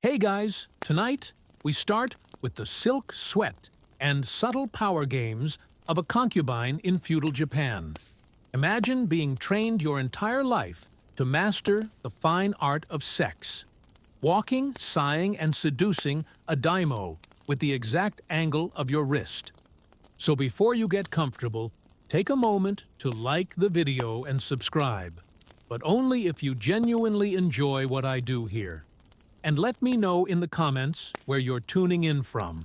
Hey guys, tonight we start with the silk sweat and subtle power games of a concubine in feudal Japan. Imagine being trained your entire life to master the fine art of sex. Walking, sighing, and seducing a daimyo with the exact angle of your wrist. So before you get comfortable, take a moment to like the video and subscribe, but only if you genuinely enjoy what I do here. And let me know in the comments where you're tuning in from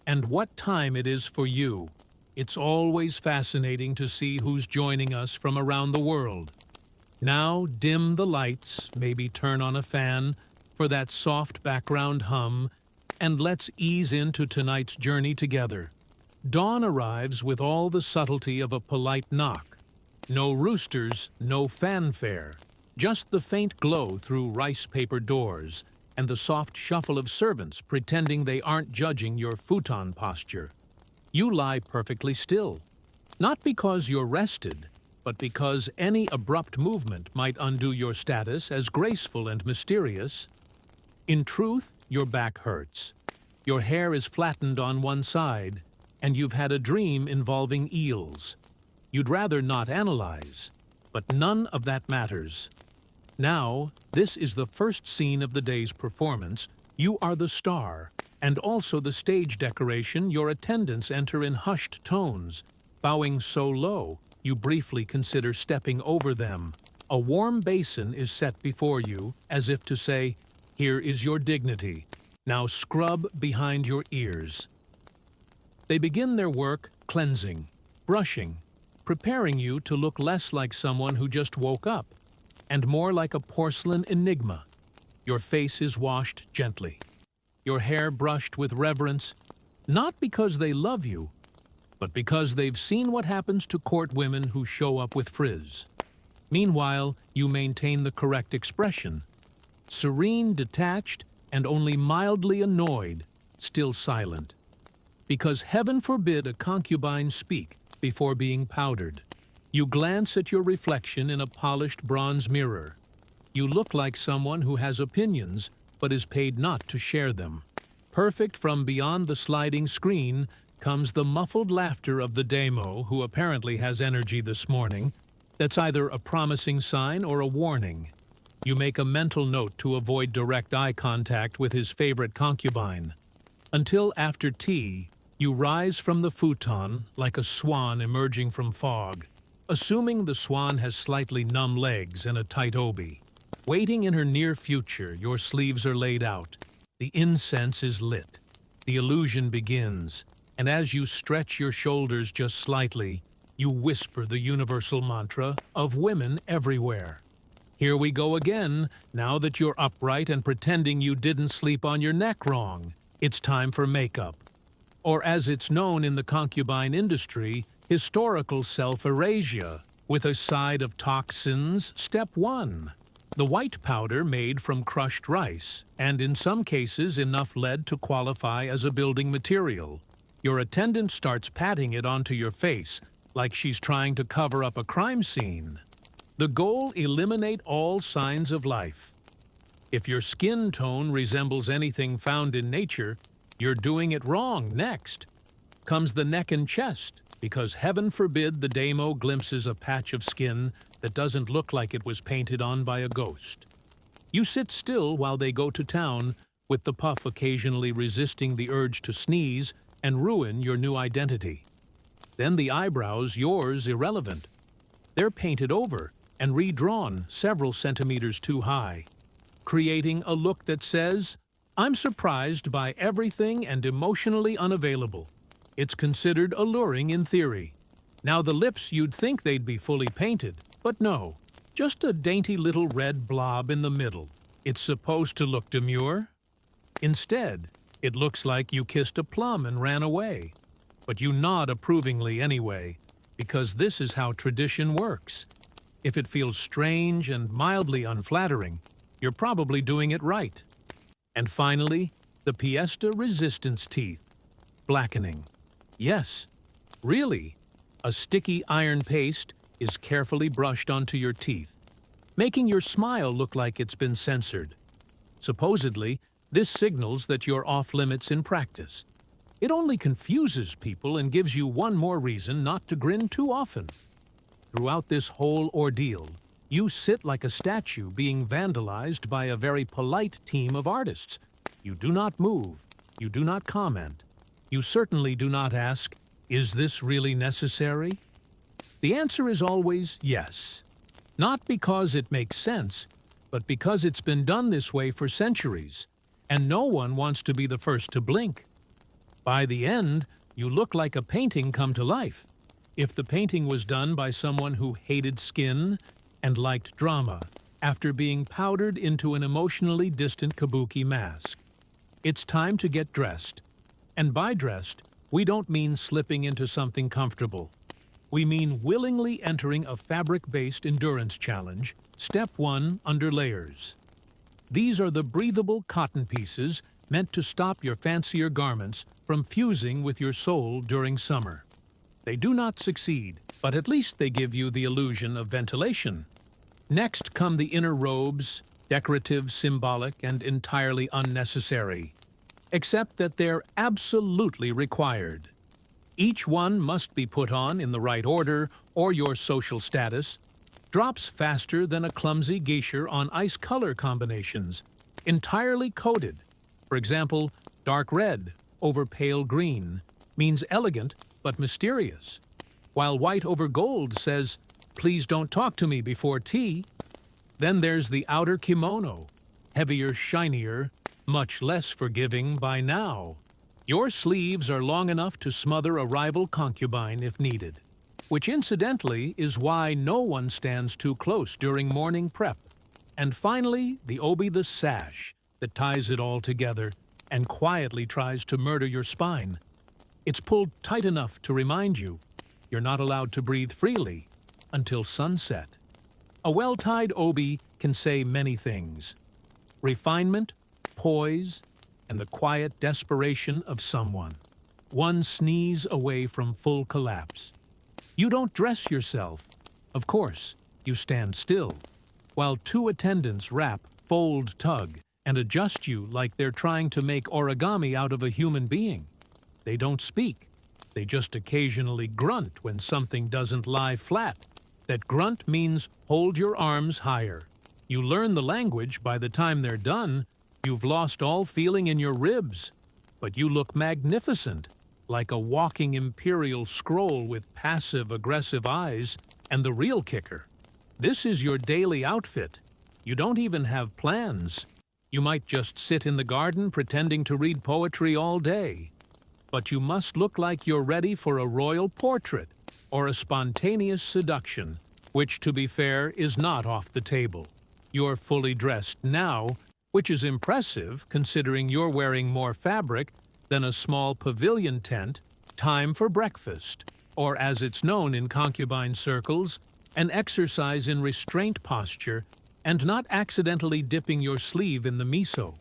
and what time it is for you. It's always fascinating to see who's joining us from around the world. Now dim the lights, maybe turn on a fan for that soft background hum, and let's ease into tonight's journey together. Dawn arrives with all the subtlety of a polite knock. No roosters, no fanfare, just the faint glow through rice paper doors and the soft shuffle of servants pretending they aren't judging your futon posture. You lie perfectly still, not because you're rested, but because any abrupt movement might undo your status as graceful and mysterious. In truth, your back hurts. Your hair is flattened on one side, and you've had a dream involving eels. You'd rather not analyze, but none of that matters. Now, this is the first scene of the day's performance. You are the star, and also the stage decoration. Your attendants enter in hushed tones, bowing so low, you briefly consider stepping over them. A warm basin is set before you, as if to say, "Here is your dignity. Now scrub behind your ears." They begin their work cleansing, brushing, preparing you to look less like someone who just woke up, and more like a porcelain enigma. Your face is washed gently, your hair brushed with reverence, not because they love you, but because they've seen what happens to court women who show up with frizz. Meanwhile, you maintain the correct expression, serene, detached, and only mildly annoyed, still silent. Because heaven forbid a concubine speak before being powdered. You glance at your reflection in a polished bronze mirror. You look like someone who has opinions, but is paid not to share them. Perfect from beyond the sliding screen comes the muffled laughter of the daimyo, who apparently has energy this morning. That's either a promising sign or a warning. You make a mental note to avoid direct eye contact with his favorite concubine. Until after tea, you rise from the futon like a swan emerging from fog, assuming the swan has slightly numb legs and a tight obi. Waiting in her near future, your sleeves are laid out. The incense is lit. The illusion begins, and as you stretch your shoulders just slightly, you whisper the universal mantra of women everywhere. Here we go again, now that you're upright and pretending you didn't sleep on your neck wrong. It's time for makeup. Or as it's known in the concubine industry, historical self-erasure, with a side of toxins. Step 1. The white powder made from crushed rice, and in some cases enough lead to qualify as a building material. Your attendant starts patting it onto your face, like she's trying to cover up a crime scene. The goal: eliminate all signs of life. If your skin tone resembles anything found in nature, you're doing it wrong. Next comes the neck and chest, because heaven forbid the daimyo glimpses a patch of skin that doesn't look like it was painted on by a ghost. You sit still while they go to town, with the puff occasionally resisting the urge to sneeze and ruin your new identity. Then the eyebrows, yours irrelevant. They're painted over and redrawn several centimeters too high, creating a look that says, "I'm surprised by everything and emotionally unavailable." It's considered alluring in theory. Now the lips, you'd think they'd be fully painted, but no, just a dainty little red blob in the middle. It's supposed to look demure. Instead, it looks like you kissed a plum and ran away. But you nod approvingly anyway, because this is how tradition works. If it feels strange and mildly unflattering, you're probably doing it right. And finally, the pièce de résistance teeth. Blackening. Yes, really. A sticky iron paste is carefully brushed onto your teeth, making your smile look like it's been censored. Supposedly, This signals that you're off-limits in practice. It only confuses people and gives you one more reason not to grin too often. Throughout this whole ordeal, you sit like a statue being vandalized by a very polite team of artists. You do not move. You do not comment. You certainly do not ask, "Is this really necessary?" The answer is always yes. Not because it makes sense, but because it's been done this way for centuries, and no one wants to be the first to blink. By the end, you look like a painting come to life. If the painting was done by someone who hated skin and liked drama, after being powdered into an emotionally distant kabuki mask. It's time to get dressed. And by dressed, we don't mean slipping into something comfortable. We mean willingly entering a fabric-based endurance challenge, Step 1 under layers. These are the breathable cotton pieces meant to stop your fancier garments from fusing with your soul during summer. They do not succeed, but at least they give you the illusion of ventilation. Next come the inner robes, decorative, symbolic, and entirely unnecessary, except that they're absolutely required. Each one must be put on in the right order, or your social status drops faster than a clumsy geisha on ice color combinations, entirely coded. For example, dark red over pale green means elegant but mysterious, while white over gold says, "Please don't talk to me before tea." Then there's the outer kimono, heavier, shinier, much less forgiving by now. Your sleeves are long enough to smother a rival concubine if needed, which incidentally is why no one stands too close during morning prep. And finally, the obi, the sash that ties it all together and quietly tries to murder your spine. It's pulled tight enough to remind you you're not allowed to breathe freely until sunset. A well-tied obi can say many things: refinement, poise, and the quiet desperation of someone one sneeze away from full collapse. You don't dress yourself. Of course, you stand still, while two attendants wrap, fold, tug, and adjust you like they're trying to make origami out of a human being. They don't speak. They just occasionally grunt when something doesn't lie flat. That grunt means hold your arms higher. You learn the language by the time they're done. You've lost all feeling in your ribs, but you look magnificent, like a walking imperial scroll with passive-aggressive eyes. And the real kicker: this is your daily outfit. You don't even have plans. You might just sit in the garden pretending to read poetry all day. But you must look like you're ready for a royal portrait or a spontaneous seduction, which, to be fair, is not off the table. You're fully dressed now, which is impressive considering you're wearing more fabric than a small pavilion tent. Time for breakfast, or as it's known in concubine circles, an exercise in restraint posture and not accidentally dipping your sleeve in the miso.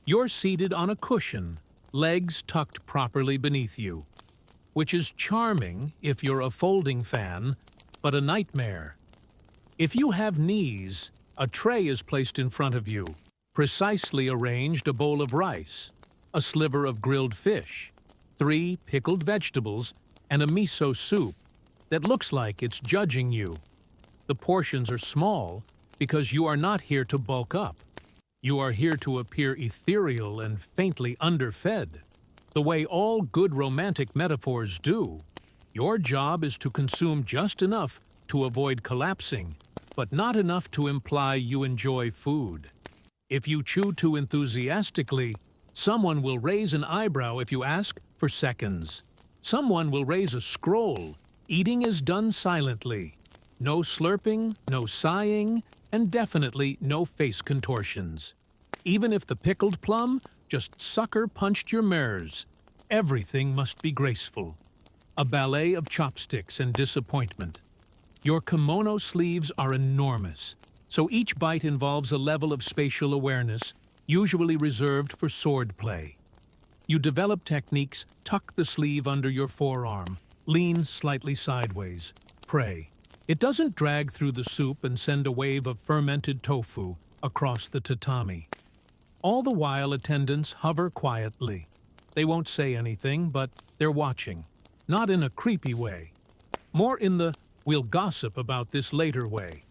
You're seated on a cushion, legs tucked properly beneath you, which is charming if you're a folding fan, but a nightmare. If you have knees, a tray is placed in front of you, precisely arranged: a bowl of rice, a sliver of grilled fish, 3 pickled vegetables, and a miso soup that looks like it's judging you. The portions are small because you are not here to bulk up. You are here to appear ethereal and faintly underfed, the way all good romantic metaphors do. Your job is to consume just enough to avoid collapsing, but not enough to imply you enjoy food. If you chew too enthusiastically, someone will raise an eyebrow if you ask for seconds. Someone will raise a scroll. Eating is done silently. No slurping, no sighing, and definitely no face contortions. Even if the pickled plum just sucker punched your mirrors, everything must be graceful. A ballet of chopsticks and disappointment. Your kimono sleeves are enormous, so each bite involves a level of spatial awareness, usually reserved for sword play. You develop techniques: tuck the sleeve under your forearm, lean slightly sideways, pray. It doesn't drag through the soup and send a wave of fermented tofu across the tatami. All the while attendants hover quietly. They won't say anything, but they're watching. Not in a creepy way. More in the "we'll gossip about this later" way.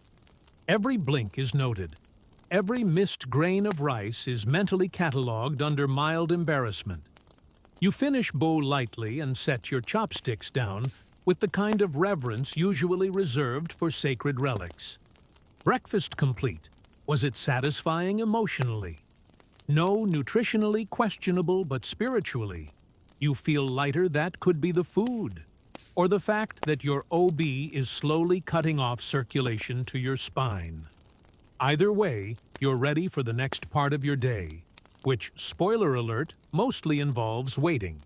Every blink is noted. Every missed grain of rice is mentally catalogued under mild embarrassment. You finish bowl lightly and set your chopsticks down with the kind of reverence usually reserved for sacred relics. Breakfast complete. Was it satisfying emotionally? No, nutritionally questionable, but spiritually. You feel lighter. That could be the food. Or the fact that your OB is slowly cutting off circulation to your spine. Either way, you're ready for the next part of your day, which, spoiler alert, mostly involves waiting.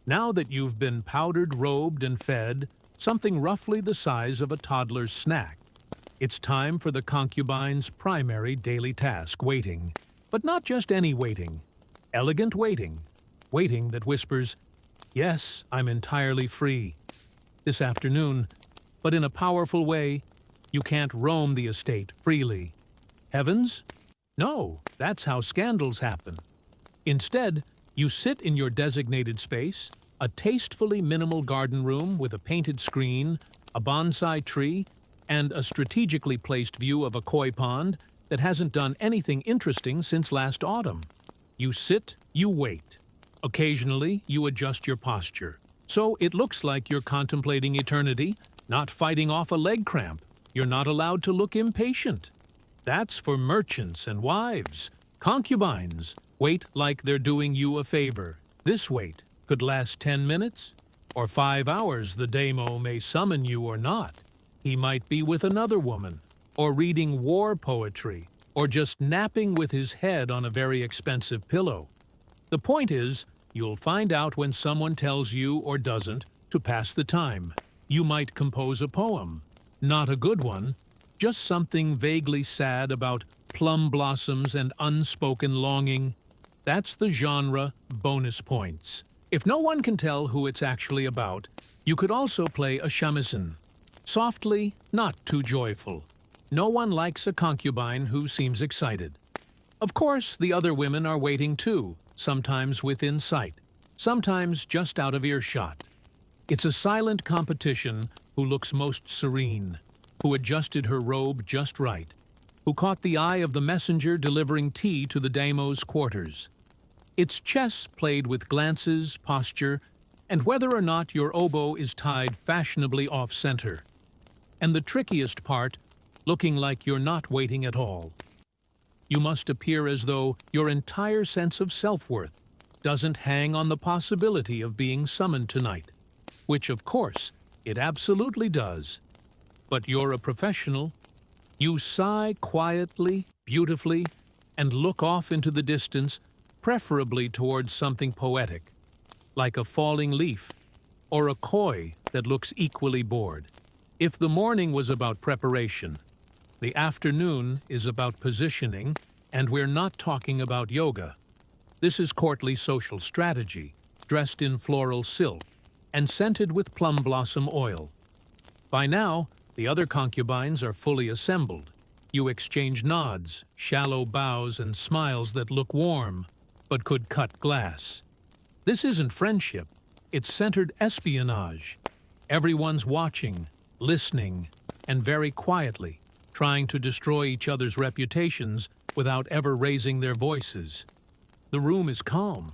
Now that you've been powdered, robed, and fed, something roughly the size of a toddler's snack, it's time for the concubine's primary daily task, waiting. But not just any waiting. Elegant waiting. Waiting that whispers, "Yes, I'm entirely free this afternoon," but in a powerful way. You can't roam the estate freely. Heavens? No, that's how scandals happen. Instead, you sit in your designated space, a tastefully minimal garden room with a painted screen, a bonsai tree, and a strategically placed view of a koi pond that hasn't done anything interesting since last autumn. You sit, you wait. Occasionally, you adjust your posture. So it looks like you're contemplating eternity, not fighting off a leg cramp. You're not allowed to look impatient. That's for merchants and wives. Concubines wait like they're doing you a favor. This wait could last 10 minutes or 5 hours. The daimyo may summon you or not. He might be with another woman, or reading war poetry, or just napping with his head on a very expensive pillow. The point is, you'll find out when someone tells you, or doesn't, to pass the time. You might compose a poem. Not a good one, just something vaguely sad about plum blossoms and unspoken longing. That's the genre, bonus points. If no one can tell who it's actually about, you could also play a shamisen. Softly, not too joyful. No one likes a concubine who seems excited. Of course, the other women are waiting too, sometimes within sight, sometimes just out of earshot. It's a silent competition who looks most serene, who adjusted her robe just right, who caught the eye of the messenger delivering tea to the daimyo's quarters. It's chess played with glances, posture, and whether or not your oboe is tied fashionably off-center. And the trickiest part, looking like you're not waiting at all. You must appear as though your entire sense of self-worth doesn't hang on the possibility of being summoned tonight, which, of course, it absolutely does. But you're a professional. You sigh quietly, beautifully, and look off into the distance, preferably towards something poetic, like a falling leaf, or a koi that looks equally bored. If the morning was about preparation, the afternoon is about positioning, and we're not talking about yoga. This is courtly social strategy, dressed in floral silk and scented with plum blossom oil. By now, the other concubines are fully assembled. You exchange nods, shallow bows, and smiles that look warm, but could cut glass. This isn't friendship, it's centered espionage. Everyone's watching, listening, and very quietly, trying to destroy each other's reputations without ever raising their voices. The room is calm.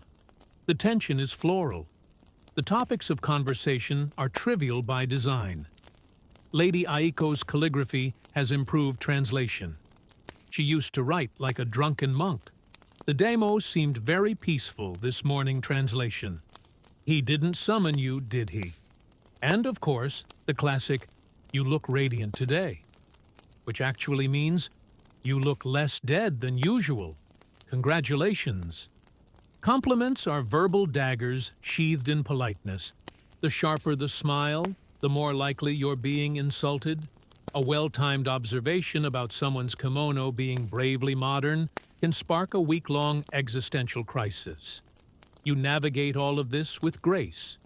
The tension is floral. The topics of conversation are trivial by design. Lady Aiko's calligraphy has improved translation. She used to write like a drunken monk. The daimyo seemed very peaceful this morning. Translation. He didn't summon you, did he? And of course, the classic, "You look radiant today," which actually means, "You look less dead than usual. Congratulations." Compliments are verbal daggers sheathed in politeness. The sharper the smile, the more likely you're being insulted. A well-timed observation about someone's kimono being bravely modern can spark a week-long existential crisis. You navigate all of this with grace,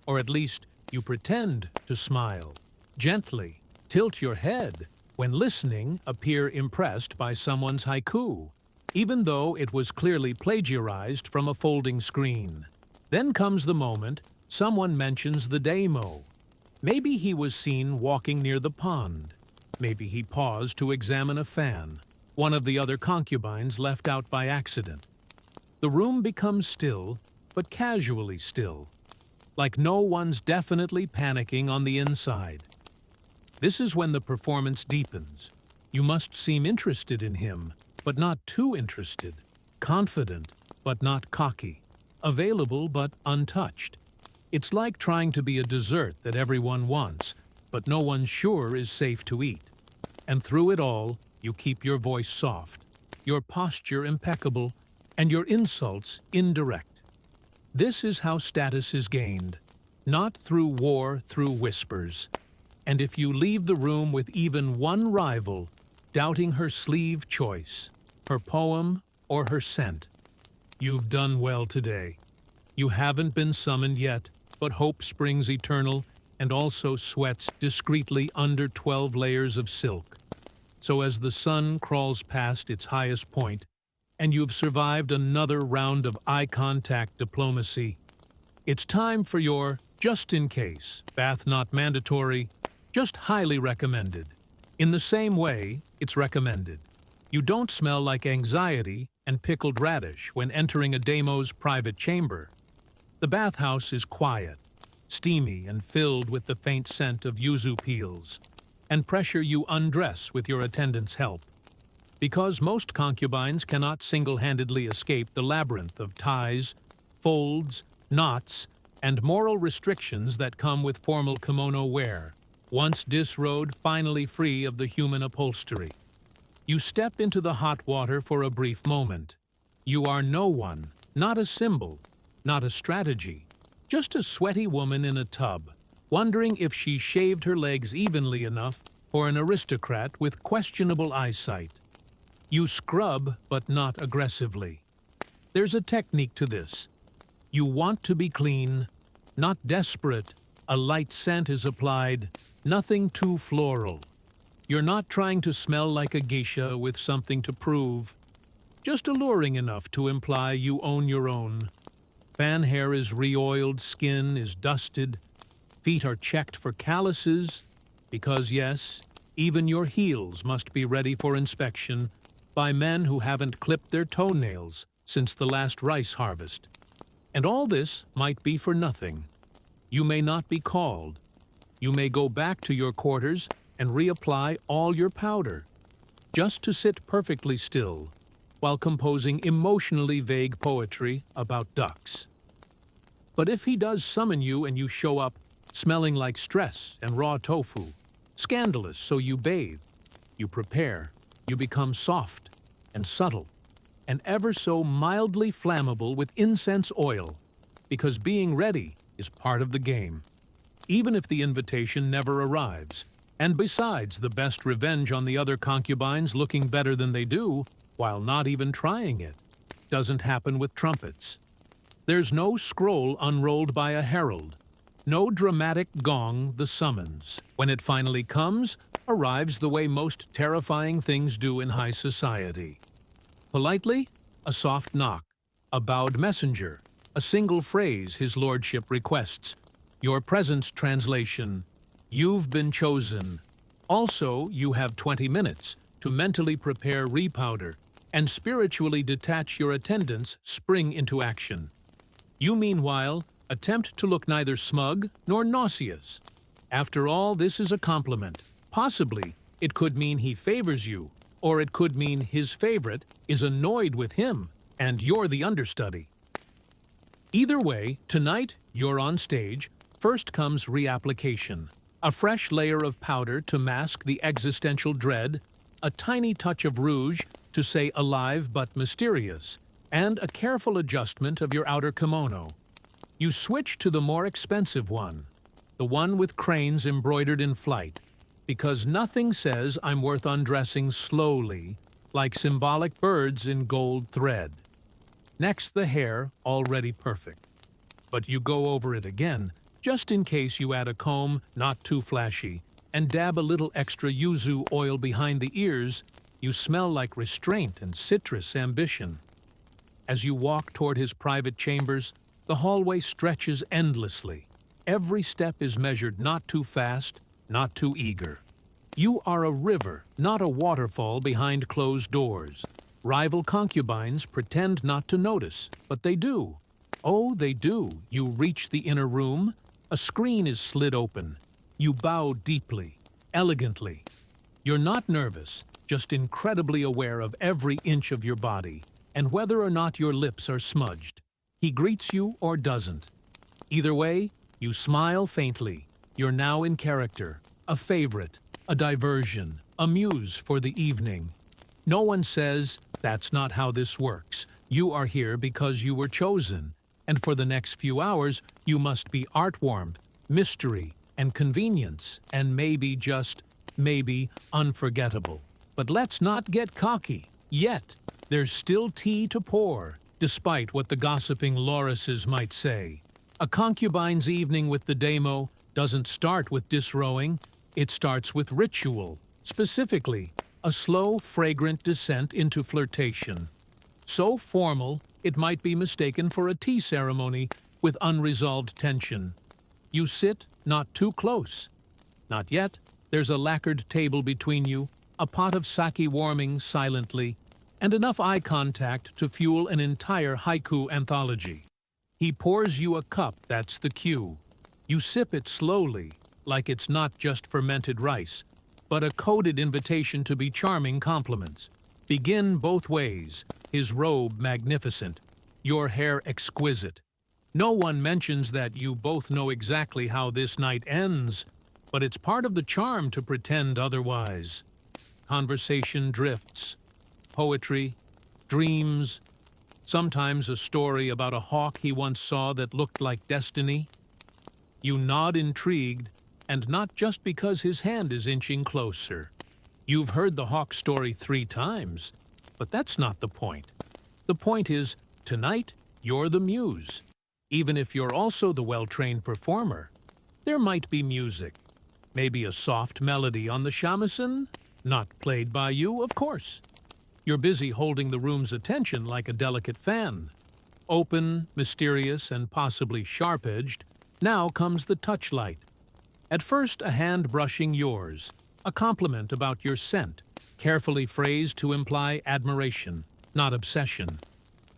or at least you pretend to smile. Gently, tilt your head. When listening, appear impressed by someone's haiku. even though it was clearly plagiarized from a folding screen. Then comes the moment someone mentions the daimyo. Maybe he was seen walking near the pond. Maybe he paused to examine a fan, one of the other concubines left out by accident. The room becomes still, but casually still, like no one's definitely panicking on the inside. This is when the performance deepens. You must seem interested in him, but not too interested, confident, but not cocky, available, but untouched. It's like trying to be a dessert that everyone wants, but no one's sure is safe to eat. And through it all, you keep your voice soft, your posture impeccable, and your insults indirect. This is how status is gained, not through war, through whispers. And if you leave the room with even one rival, doubting her sleeve choice, her poem, or her scent, you've done well today. You haven't been summoned yet, but hope springs eternal and also sweats discreetly under 12 layers of silk. So as the sun crawls past its highest point, and you've survived another round of eye contact diplomacy, it's time for your just in case, bath not mandatory, just highly recommended. In the same way, it's recommended. You don't smell like anxiety and pickled radish when entering a daimyo's private chamber. The bathhouse is quiet, steamy and filled with the faint scent of yuzu peels, and pressure you undress with your attendant's help. Because most concubines cannot single-handedly escape the labyrinth of ties, folds, knots, and moral restrictions that come with formal kimono wear, once disrobed, finally free of the human upholstery. You step into the hot water for a brief moment. You are no one, not a symbol, not a strategy, just a sweaty woman in a tub, wondering if she shaved her legs evenly enough for an aristocrat with questionable eyesight. You scrub, but not aggressively. There's a technique to this. You want to be clean, not desperate. A light scent is applied, nothing too floral. You're not trying to smell like a geisha with something to prove, just alluring enough to imply you own your own. Fan hair is re-oiled, skin is dusted, feet are checked for calluses, because yes, even your heels must be ready for inspection by men who haven't clipped their toenails since the last rice harvest. And all this might be for nothing. You may not be called. You may go back to your quarters and reapply all your powder, just to sit perfectly still while composing emotionally vague poetry about ducks. But if he does summon you and you show up smelling like stress and raw tofu, scandalous, so you bathe, you prepare, you become soft and subtle and ever so mildly flammable with incense oil, because being ready is part of the game, even if the invitation never arrives. And besides, the best revenge on the other concubines looking better than they do, while not even trying it, doesn't happen with trumpets. There's no scroll unrolled by a herald, no dramatic gong the summons. When it finally comes, arrives the way most terrifying things do in high society. Politely, a soft knock, a bowed messenger, a single phrase his lordship requests, your presence translation, you've been chosen. Also, you have 20 minutes to mentally prepare repowder and spiritually detach your attendants, spring into action. You, meanwhile, attempt to look neither smug nor nauseous. After all, this is a compliment. Possibly, it could mean he favors you, or it could mean his favorite is annoyed with him, and you're the understudy. Either way, tonight, you're on stage. First comes reapplication. A fresh layer of powder to mask the existential dread, a tiny touch of rouge to say alive but mysterious, and a careful adjustment of your outer kimono. You switch to the more expensive one, the one with cranes embroidered in flight, because nothing says I'm worth undressing slowly, like symbolic birds in gold thread. Next, the hair, already perfect. But you go over it again, just in case you add a comb, not too flashy, and dab a little extra yuzu oil behind the ears, You smell like restraint and citrus ambition. As you walk toward his private chambers, the hallway stretches endlessly. Every step is measured not too fast, not too eager. You are a river, not a waterfall behind closed doors. Rival concubines pretend not to notice, but they do. Oh, they do. You reach the inner room. A screen is slid open. You bow deeply, elegantly. You're not nervous, just incredibly aware of every inch of your body, and whether or not your lips are smudged. He greets you or doesn't. Either way, you smile faintly. You're now in character, a favorite, a diversion, a muse for the evening. No one says, "That's not how this works." You are here because you were chosen, and for the next few hours, you must be art warmth, mystery, and convenience, and maybe just, maybe, unforgettable. But let's not get cocky. Yet, there's still tea to pour, despite what the gossiping lorises might say. A concubine's evening with the daimyo doesn't start with disrobing, it starts with ritual, specifically, a slow, fragrant descent into flirtation. So formal, it might be mistaken for a tea ceremony with unresolved tension. You sit not too close. Not yet. There's a lacquered table between you, a pot of sake warming silently, and enough eye contact to fuel an entire haiku anthology. He pours you a cup, that's the cue. You sip it slowly, like it's not just fermented rice, but a coded invitation to be charming compliments. Begin both ways, his robe magnificent, your hair exquisite. No one mentions that you both know exactly how this night ends, but it's part of the charm to pretend otherwise. Conversation drifts, poetry, dreams, sometimes a story about a hawk he once saw that looked like destiny. You nod intrigued, and not just because his hand is inching closer. You've heard the hawk story 3 times, but that's not the point. The point is, tonight, you're the muse. Even if you're also the well-trained performer, there might be music. Maybe a soft melody on the shamisen, not played by you, of course. You're busy holding the room's attention like a delicate fan. Open, mysterious, and possibly sharp-edged, now comes the touchlight. At first, a hand brushing yours, a compliment about your scent, carefully phrased to imply admiration, not obsession.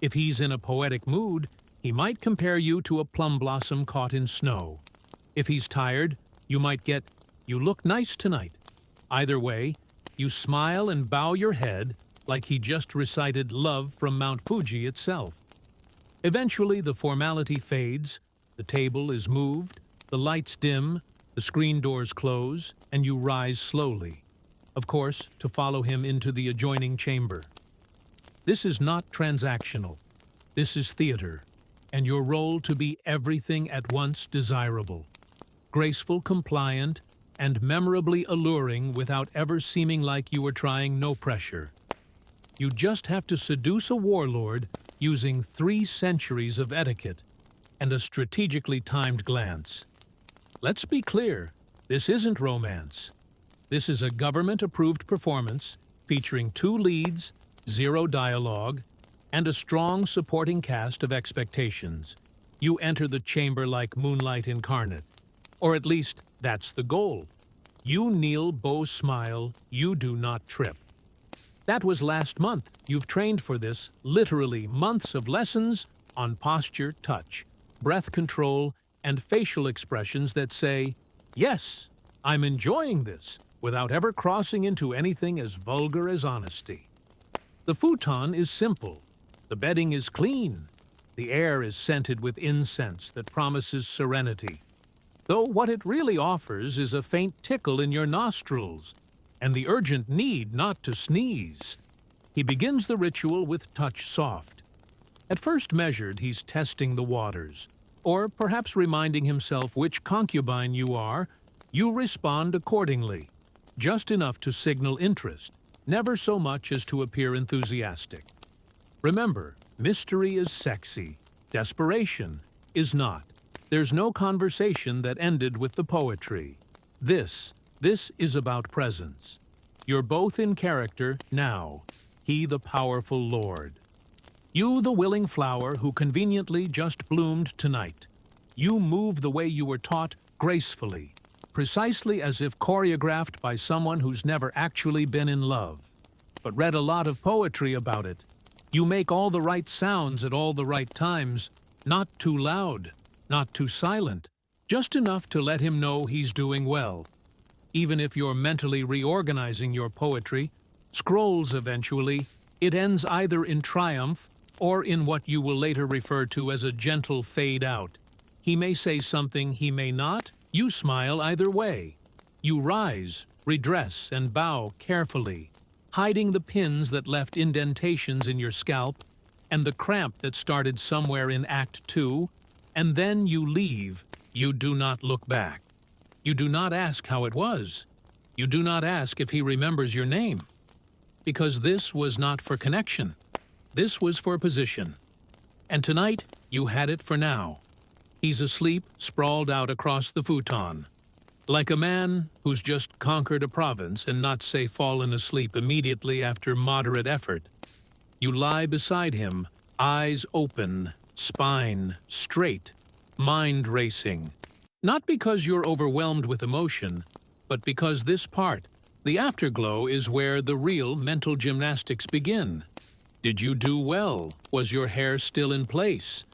If he's in a poetic mood, he might compare you to a plum blossom caught in snow. If he's tired, you might get, "You look nice tonight." Either way, you smile and bow your head like he just recited love from Mount Fuji itself. Eventually, the formality fades, the table is moved, the lights dim, the screen doors close, and you rise slowly, of course, to follow him into the adjoining chamber. This is not transactional. This is theater, and your role to be everything at once desirable. Graceful, compliant, and memorably alluring without ever seeming like you were trying, no pressure. You just have to seduce a warlord using 3 centuries of etiquette and a strategically timed glance. Let's be clear, this isn't romance. This is a government-approved performance featuring 2 leads, 0 dialogue, and a strong supporting cast of expectations. You enter the chamber like moonlight incarnate. Or at least, that's the goal. You kneel, bow smile, you do not trip. That was last month. You've trained for this, literally months of lessons on posture, touch, breath control, and facial expressions that say, "Yes, I'm enjoying this," without ever crossing into anything as vulgar as honesty. The futon is simple. The bedding is clean. The air is scented with incense that promises serenity. Though what it really offers is a faint tickle in your nostrils, and the urgent need not to sneeze. He begins the ritual with touch soft. At first measured, he's testing the waters, or perhaps reminding himself which concubine you are. You respond accordingly, just enough to signal interest, never so much as to appear enthusiastic. Remember, mystery is sexy, desperation is not. There's no conversation that ended with the poetry. This is about presence. You're both in character now, he the powerful lord. You the willing flower who conveniently just bloomed tonight. You move the way you were taught gracefully, precisely as if choreographed by someone who's never actually been in love, but read a lot of poetry about it. You make all the right sounds at all the right times, not too loud, not too silent, just enough to let him know he's doing well. Even if you're mentally reorganizing your poetry, scrolls eventually, it ends either in triumph or in what you will later refer to as a gentle fade out. He may say something, he may not. You smile either way. You rise, redress, and bow carefully, hiding the pins that left indentations in your scalp and the cramp that started somewhere in Act 2, and then you leave. You do not look back. You do not ask how it was. You do not ask if he remembers your name. Because this was not for connection. This was for position. And tonight, you had it for now. He's asleep, sprawled out across the futon. Like a man who's just conquered a province and not say fallen asleep immediately after moderate effort. You lie beside him, eyes open, spine straight, mind racing. Not because you're overwhelmed with emotion, but because this part, the afterglow, is where the real mental gymnastics begin. Did you do well? Was your hair still in place?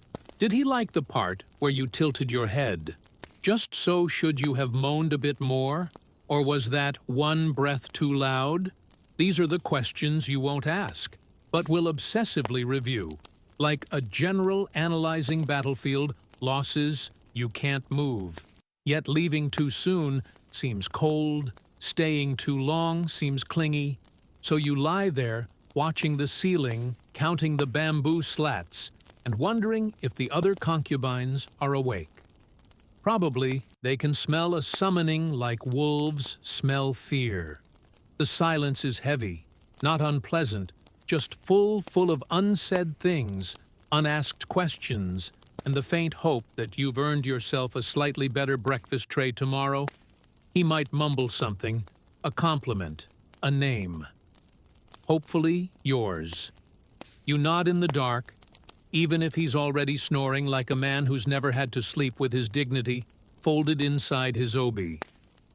Did he like the part where you tilted your head? Just so should you have moaned a bit more? Or was that one breath too loud? These are the questions you won't ask, but will obsessively review. Like a general analyzing battlefield, losses you can't move. Yet leaving too soon seems cold, staying too long seems clingy. So you lie there, watching the ceiling, counting the bamboo slats, and wondering if the other concubines are awake. Probably they can smell a summoning like wolves smell fear. The silence is heavy, not unpleasant, just full of unsaid things, unasked questions, and the faint hope that you've earned yourself a slightly better breakfast tray tomorrow. He might mumble something, a compliment, a name. Hopefully yours. You nod in the dark, even if he's already snoring like a man who's never had to sleep with his dignity folded inside his obi.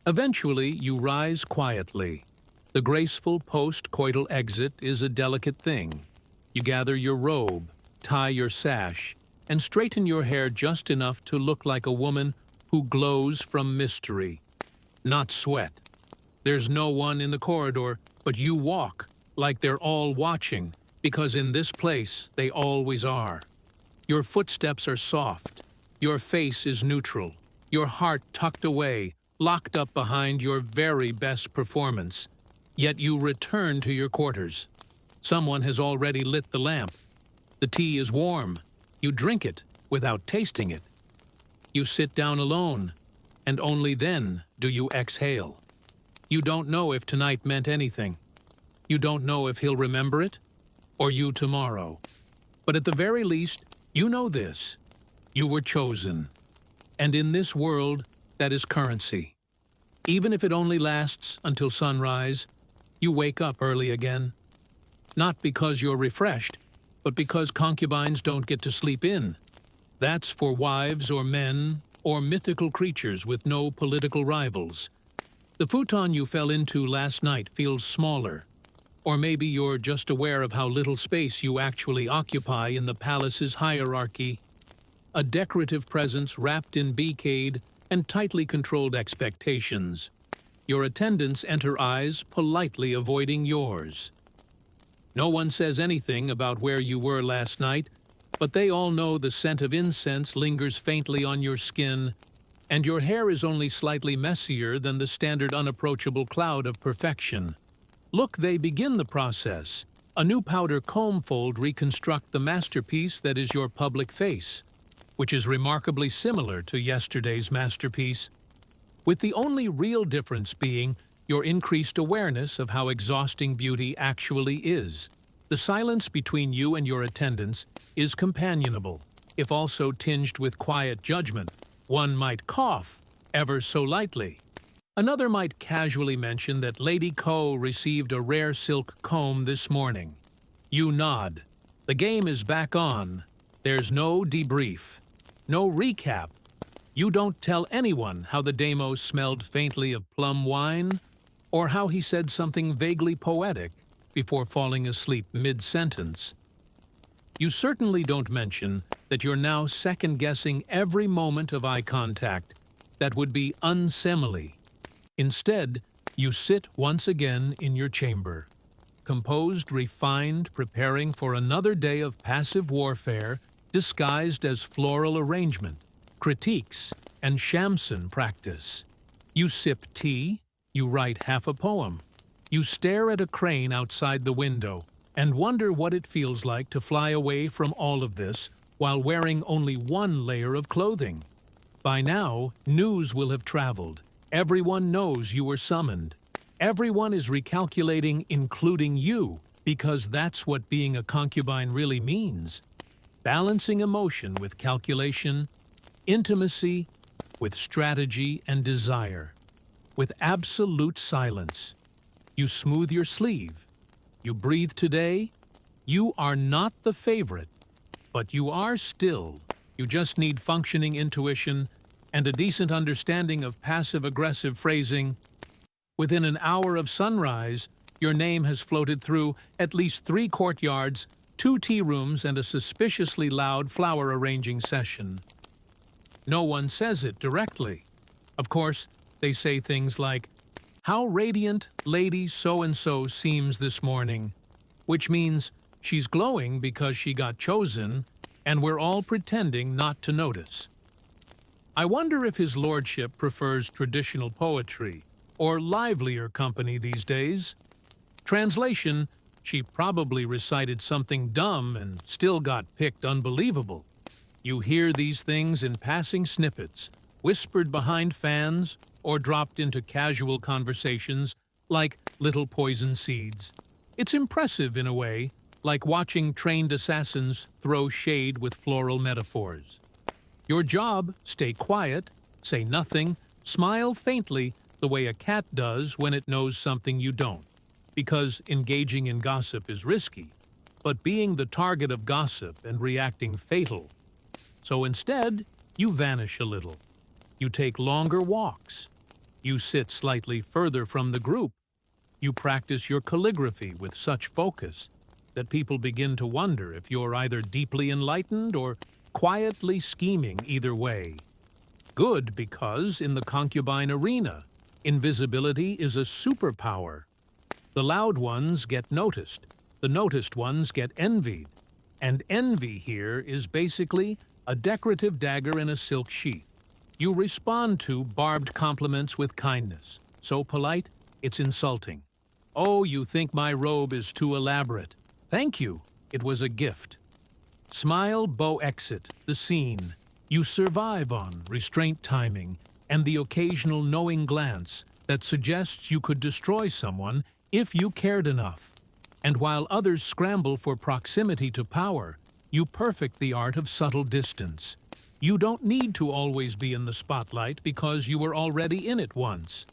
Eventually, you rise quietly. The graceful post-coital exit is a delicate thing. You gather your robe, tie your sash, and straighten your hair just enough to look like a woman who glows from mystery, not sweat. There's no one in the corridor, but you walk like they're all watching, because in this place they always are. Your footsteps are soft. Your face is neutral. Your heart tucked away, locked up behind your very best performance. Yet you return to your quarters. Someone has already lit the lamp. The tea is warm. You drink it without tasting it. You sit down alone, and only then do you exhale. You don't know if tonight meant anything. You don't know if he'll remember it, or you tomorrow. But at the very least, you know this. You were chosen. And in this world, that is currency. Even if it only lasts until sunrise, you wake up early again. Not because you're refreshed, but because concubines don't get to sleep in. That's for wives or men or mythical creatures with no political rivals. The futon you fell into last night feels smaller. Or maybe you're just aware of how little space you actually occupy in the palace's hierarchy. A decorative presence wrapped in beacade and tightly controlled expectations. Your attendants enter eyes politely avoiding yours. No one says anything about where you were last night, but they all know the scent of incense lingers faintly on your skin, and your hair is only slightly messier than the standard unapproachable cloud of perfection. Look, they begin the process. A new powder comb fold reconstruct the masterpiece that is your public face, which is remarkably similar to yesterday's masterpiece, with the only real difference being your increased awareness of how exhausting beauty actually is. The silence between you and your attendants is companionable, if also tinged with quiet judgment. One might cough, ever so lightly. Another might casually mention that Lady Ko received a rare silk comb this morning. You nod. The game is back on. There's no debrief, no recap. You don't tell anyone how the demo smelled faintly of plum wine, or how he said something vaguely poetic before falling asleep mid-sentence. You certainly don't mention that you're now second-guessing every moment of eye contact that would be unseemly. Instead, you sit once again in your chamber, composed, refined, preparing for another day of passive warfare disguised as floral arrangement, critiques, and shamisen practice. You sip tea, you write half a poem, you stare at a crane outside the window and wonder what it feels like to fly away from all of this while wearing only one layer of clothing. By now, news will have traveled. Everyone knows you were summoned. Everyone is recalculating, including you, because that's what being a concubine really means. Balancing emotion with calculation, intimacy with strategy and desire, with absolute silence. You smooth your sleeve. You breathe today. You are not the favorite, but you are still. You just need functioning intuition and a decent understanding of passive-aggressive phrasing. Within an hour of sunrise, your name has floated through at least 3 courtyards, 2 tea rooms, and a suspiciously loud flower-arranging session. No one says it directly. Of course, they say things like, "How radiant Lady so-and-so seems this morning," which means she's glowing because she got chosen, and we're all pretending not to notice. I wonder if his lordship prefers traditional poetry or livelier company these days. Translation, she probably recited something dumb and still got picked unbelievable. You hear these things in passing snippets, whispered behind fans or dropped into casual conversations like little poison seeds. It's impressive in a way, like watching trained assassins throw shade with floral metaphors. Your job, stay quiet, say nothing, smile faintly the way a cat does when it knows something you don't. Because engaging in gossip is risky, but being the target of gossip and reacting fatal. So instead, you vanish a little. You take longer walks. You sit slightly further from the group. You practice your calligraphy with such focus that people begin to wonder if you're either deeply enlightened or quietly scheming either way. Good, because in the concubine arena, invisibility is a superpower. The loud ones get noticed, the noticed ones get envied, and envy here is basically a decorative dagger in a silk sheath. You respond to barbed compliments with kindness, so polite, it's insulting. "Oh, you think my robe is too elaborate. Thank you, it was a gift." Smile, bow exit, the scene. You survive on restraint timing and the occasional knowing glance that suggests you could destroy someone if you cared enough. And while others scramble for proximity to power, you perfect the art of subtle distance. You don't need to always be in the spotlight because you were already in it once.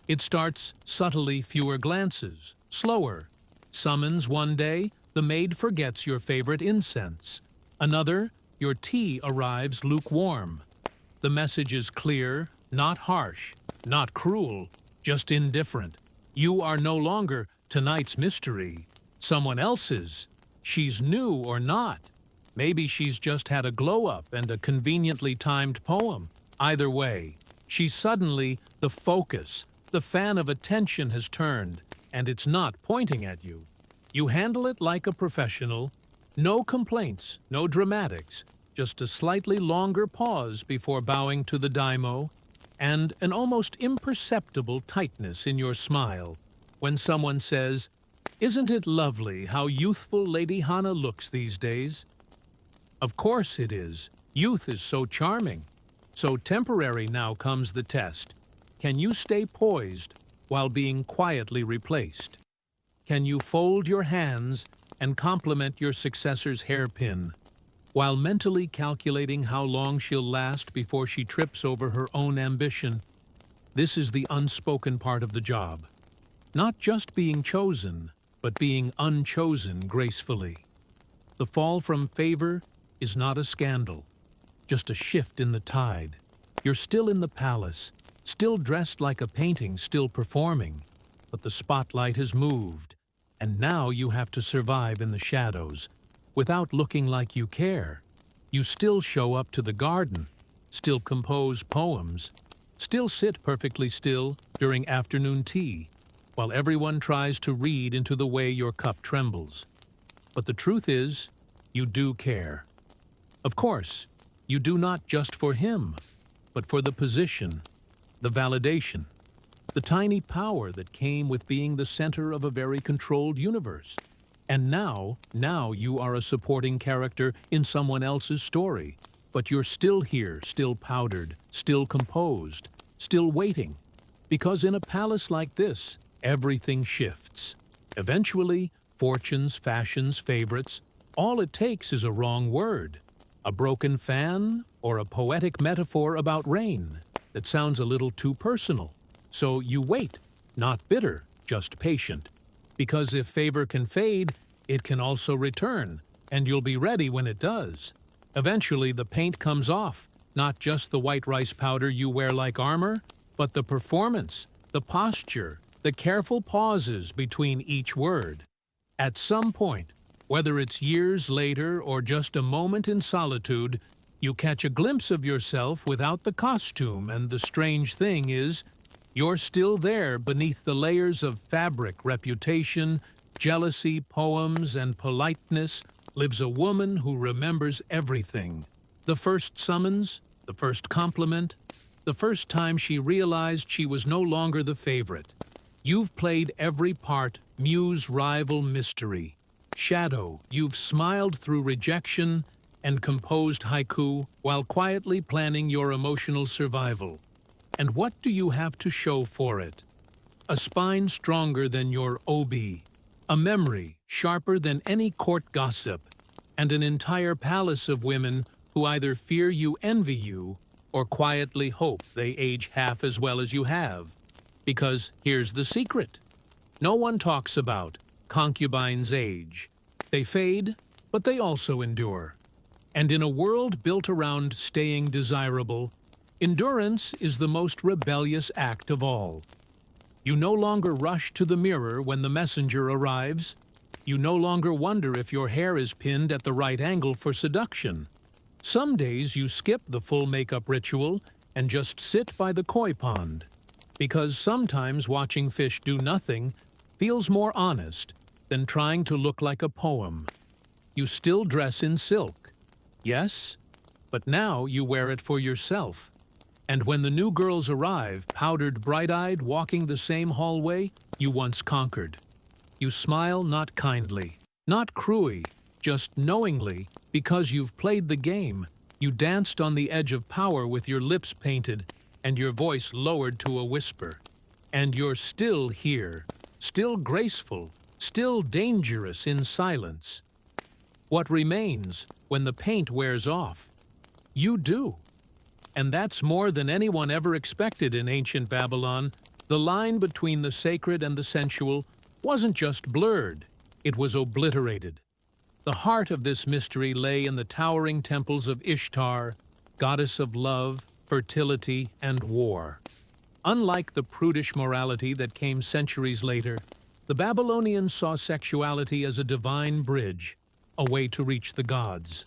It starts subtly, fewer glances, slower. Summons one day, the maid forgets your favorite incense. Another, your tea arrives lukewarm. The message is clear, not harsh, not cruel, just indifferent. You are no longer tonight's mystery, someone else's. She's new or not. Maybe she's just had a glow-up and a conveniently timed poem. Either way, she's suddenly the focus. The fan of attention has turned, and it's not pointing at you. You handle it like a professional. No complaints, no dramatics, just a slightly longer pause before bowing to the daimyo, and an almost imperceptible tightness in your smile when someone says, "Isn't it lovely how youthful Lady Hana looks these days?" Of course it is. Youth is so charming. So temporary now comes the test. Can you stay poised while being quietly replaced? Can you fold your hands and compliment your successor's hairpin, while mentally calculating how long she'll last before she trips over her own ambition? This is the unspoken part of the job. Not just being chosen, but being unchosen gracefully. The fall from favor is not a scandal, just a shift in the tide. You're still in the palace, still dressed like a painting, still performing, but the spotlight has moved, and now you have to survive in the shadows, without looking like you care. You still show up to the garden, still compose poems, still sit perfectly still during afternoon tea, while everyone tries to read into the way your cup trembles. But the truth is, you do care. Of course, you do not just for him, but for the position, the validation, the tiny power that came with being the center of a very controlled universe. And now you are a supporting character in someone else's story, but you're still here, still powdered, still composed, still waiting. Because in a palace like this, everything shifts. Eventually, fortunes, fashions, favorites, all it takes is a wrong word, a broken fan, or a poetic metaphor about rain that sounds a little too personal. So you wait, not bitter, just patient. Because if favor can fade, it can also return, and you'll be ready when it does. Eventually, the paint comes off, not just the white rice powder you wear like armor, but the performance, the posture, the careful pauses between each word. At some point, whether it's years later or just a moment in solitude, you catch a glimpse of yourself without the costume, and the strange thing is, you're still there beneath the layers of fabric, reputation, jealousy, poems, and politeness lives a woman who remembers everything. The first summons, the first compliment, the first time she realized she was no longer the favorite. You've played every part, muse, rival, mystery. Shadow, you've smiled through rejection and composed haiku while quietly planning your emotional survival. And what do you have to show for it? A spine stronger than your obi, a memory sharper than any court gossip, and an entire palace of women who either fear you, envy you, or quietly hope they age half as well as you have. Because here's the secret. No one talks about concubines age. They fade, but they also endure. And in a world built around staying desirable, endurance is the most rebellious act of all. You no longer rush to the mirror when the messenger arrives. You no longer wonder if your hair is pinned at the right angle for seduction. Some days you skip the full makeup ritual and just sit by the koi pond. Because sometimes watching fish do nothing feels more honest than trying to look like a poem. You still dress in silk, yes, but now you wear it for yourself. And when the new girls arrive, powdered, bright-eyed, walking the same hallway you once conquered, you smile not kindly, not cruelly, just knowingly, because you've played the game. You danced on the edge of power with your lips painted and your voice lowered to a whisper. And you're still here, still graceful, still dangerous in silence. What remains when the paint wears off? You do. And that's more than anyone ever expected in ancient Babylon. The line between the sacred and the sensual wasn't just blurred, it was obliterated. The heart of this mystery lay in the towering temples of Ishtar, goddess of love, fertility, and war. Unlike the prudish morality that came centuries later, the Babylonians saw sexuality as a divine bridge, a way to reach the gods.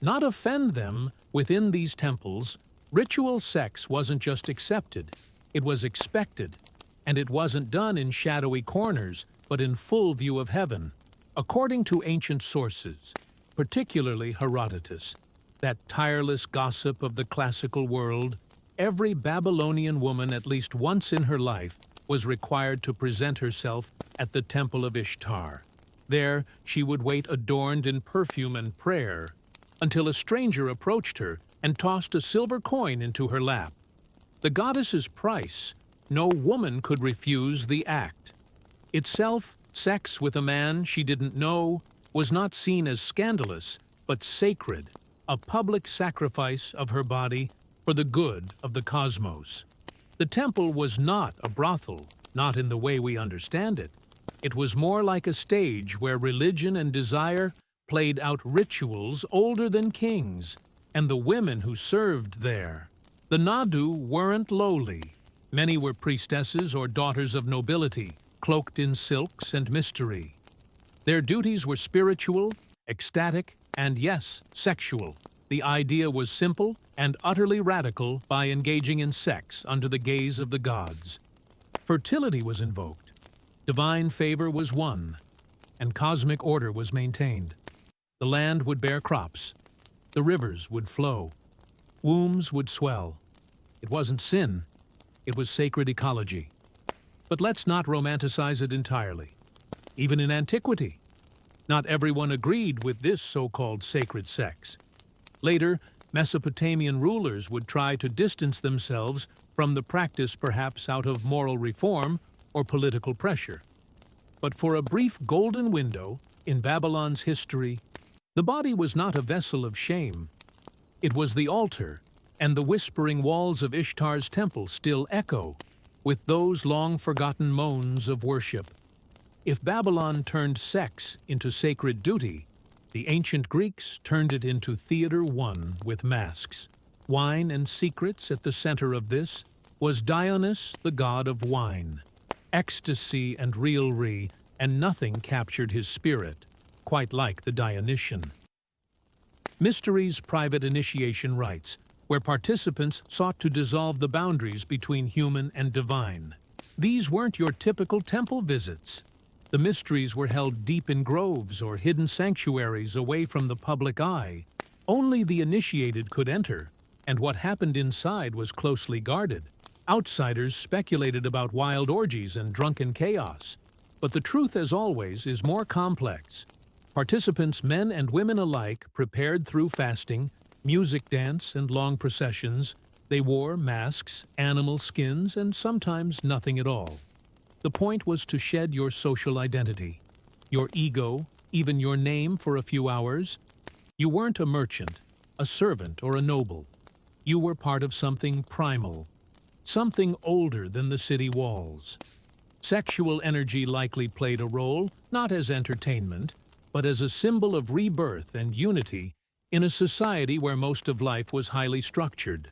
Not offend them, within these temples, ritual sex wasn't just accepted, it was expected, and it wasn't done in shadowy corners, but in full view of heaven. According to ancient sources, particularly Herodotus, that tireless gossip of the classical world, every Babylonian woman at least once in her life was required to present herself at the temple of Ishtar. There, she would wait adorned in perfume and prayer, until a stranger approached her and tossed a silver coin into her lap. The goddess's price, no woman could refuse the act. Itself, sex with a man she didn't know was not seen as scandalous, but sacred, a public sacrifice of her body for the good of the cosmos. The temple was not a brothel, not in the way we understand it. It was more like a stage where religion and desire played out rituals older than kings, and the women who served there. The Nadu weren't lowly. Many were priestesses or daughters of nobility, cloaked in silks and mystery. Their duties were spiritual, ecstatic, and yes, sexual. The idea was simple and utterly radical by engaging in sex under the gaze of the gods. Fertility was invoked, divine favor was won, and cosmic order was maintained. The land would bear crops, the rivers would flow, wombs would swell. It wasn't sin, it was sacred ecology. But let's not romanticize it entirely. Even in antiquity, not everyone agreed with this so-called sacred sex. Later, Mesopotamian rulers would try to distance themselves from the practice, perhaps out of moral reform or political pressure. But for a brief golden window in Babylon's history, the body was not a vessel of shame. It was the altar, and the whispering walls of Ishtar's temple still echo with those long-forgotten moans of worship. If Babylon turned sex into sacred duty, the ancient Greeks turned it into theater one with masks. Wine and secrets at the center of this was Dionysus, the god of wine. Ecstasy and revelry, and nothing captured his spirit, quite like the Dionysian. Mysteries, private initiation rites, where participants sought to dissolve the boundaries between human and divine. These weren't your typical temple visits. The mysteries were held deep in groves or hidden sanctuaries away from the public eye. Only the initiated could enter, and what happened inside was closely guarded. Outsiders speculated about wild orgies and drunken chaos. But the truth, as always, is more complex. Participants, men and women alike, prepared through fasting, music, dance, and long processions. They wore masks, animal skins, and sometimes nothing at all. The point was to shed your social identity, your ego, even your name for a few hours. You weren't a merchant, a servant, or a noble. You were part of something primal, something older than the city walls. Sexual energy likely played a role, not as entertainment, but as a symbol of rebirth and unity in a society where most of life was highly structured.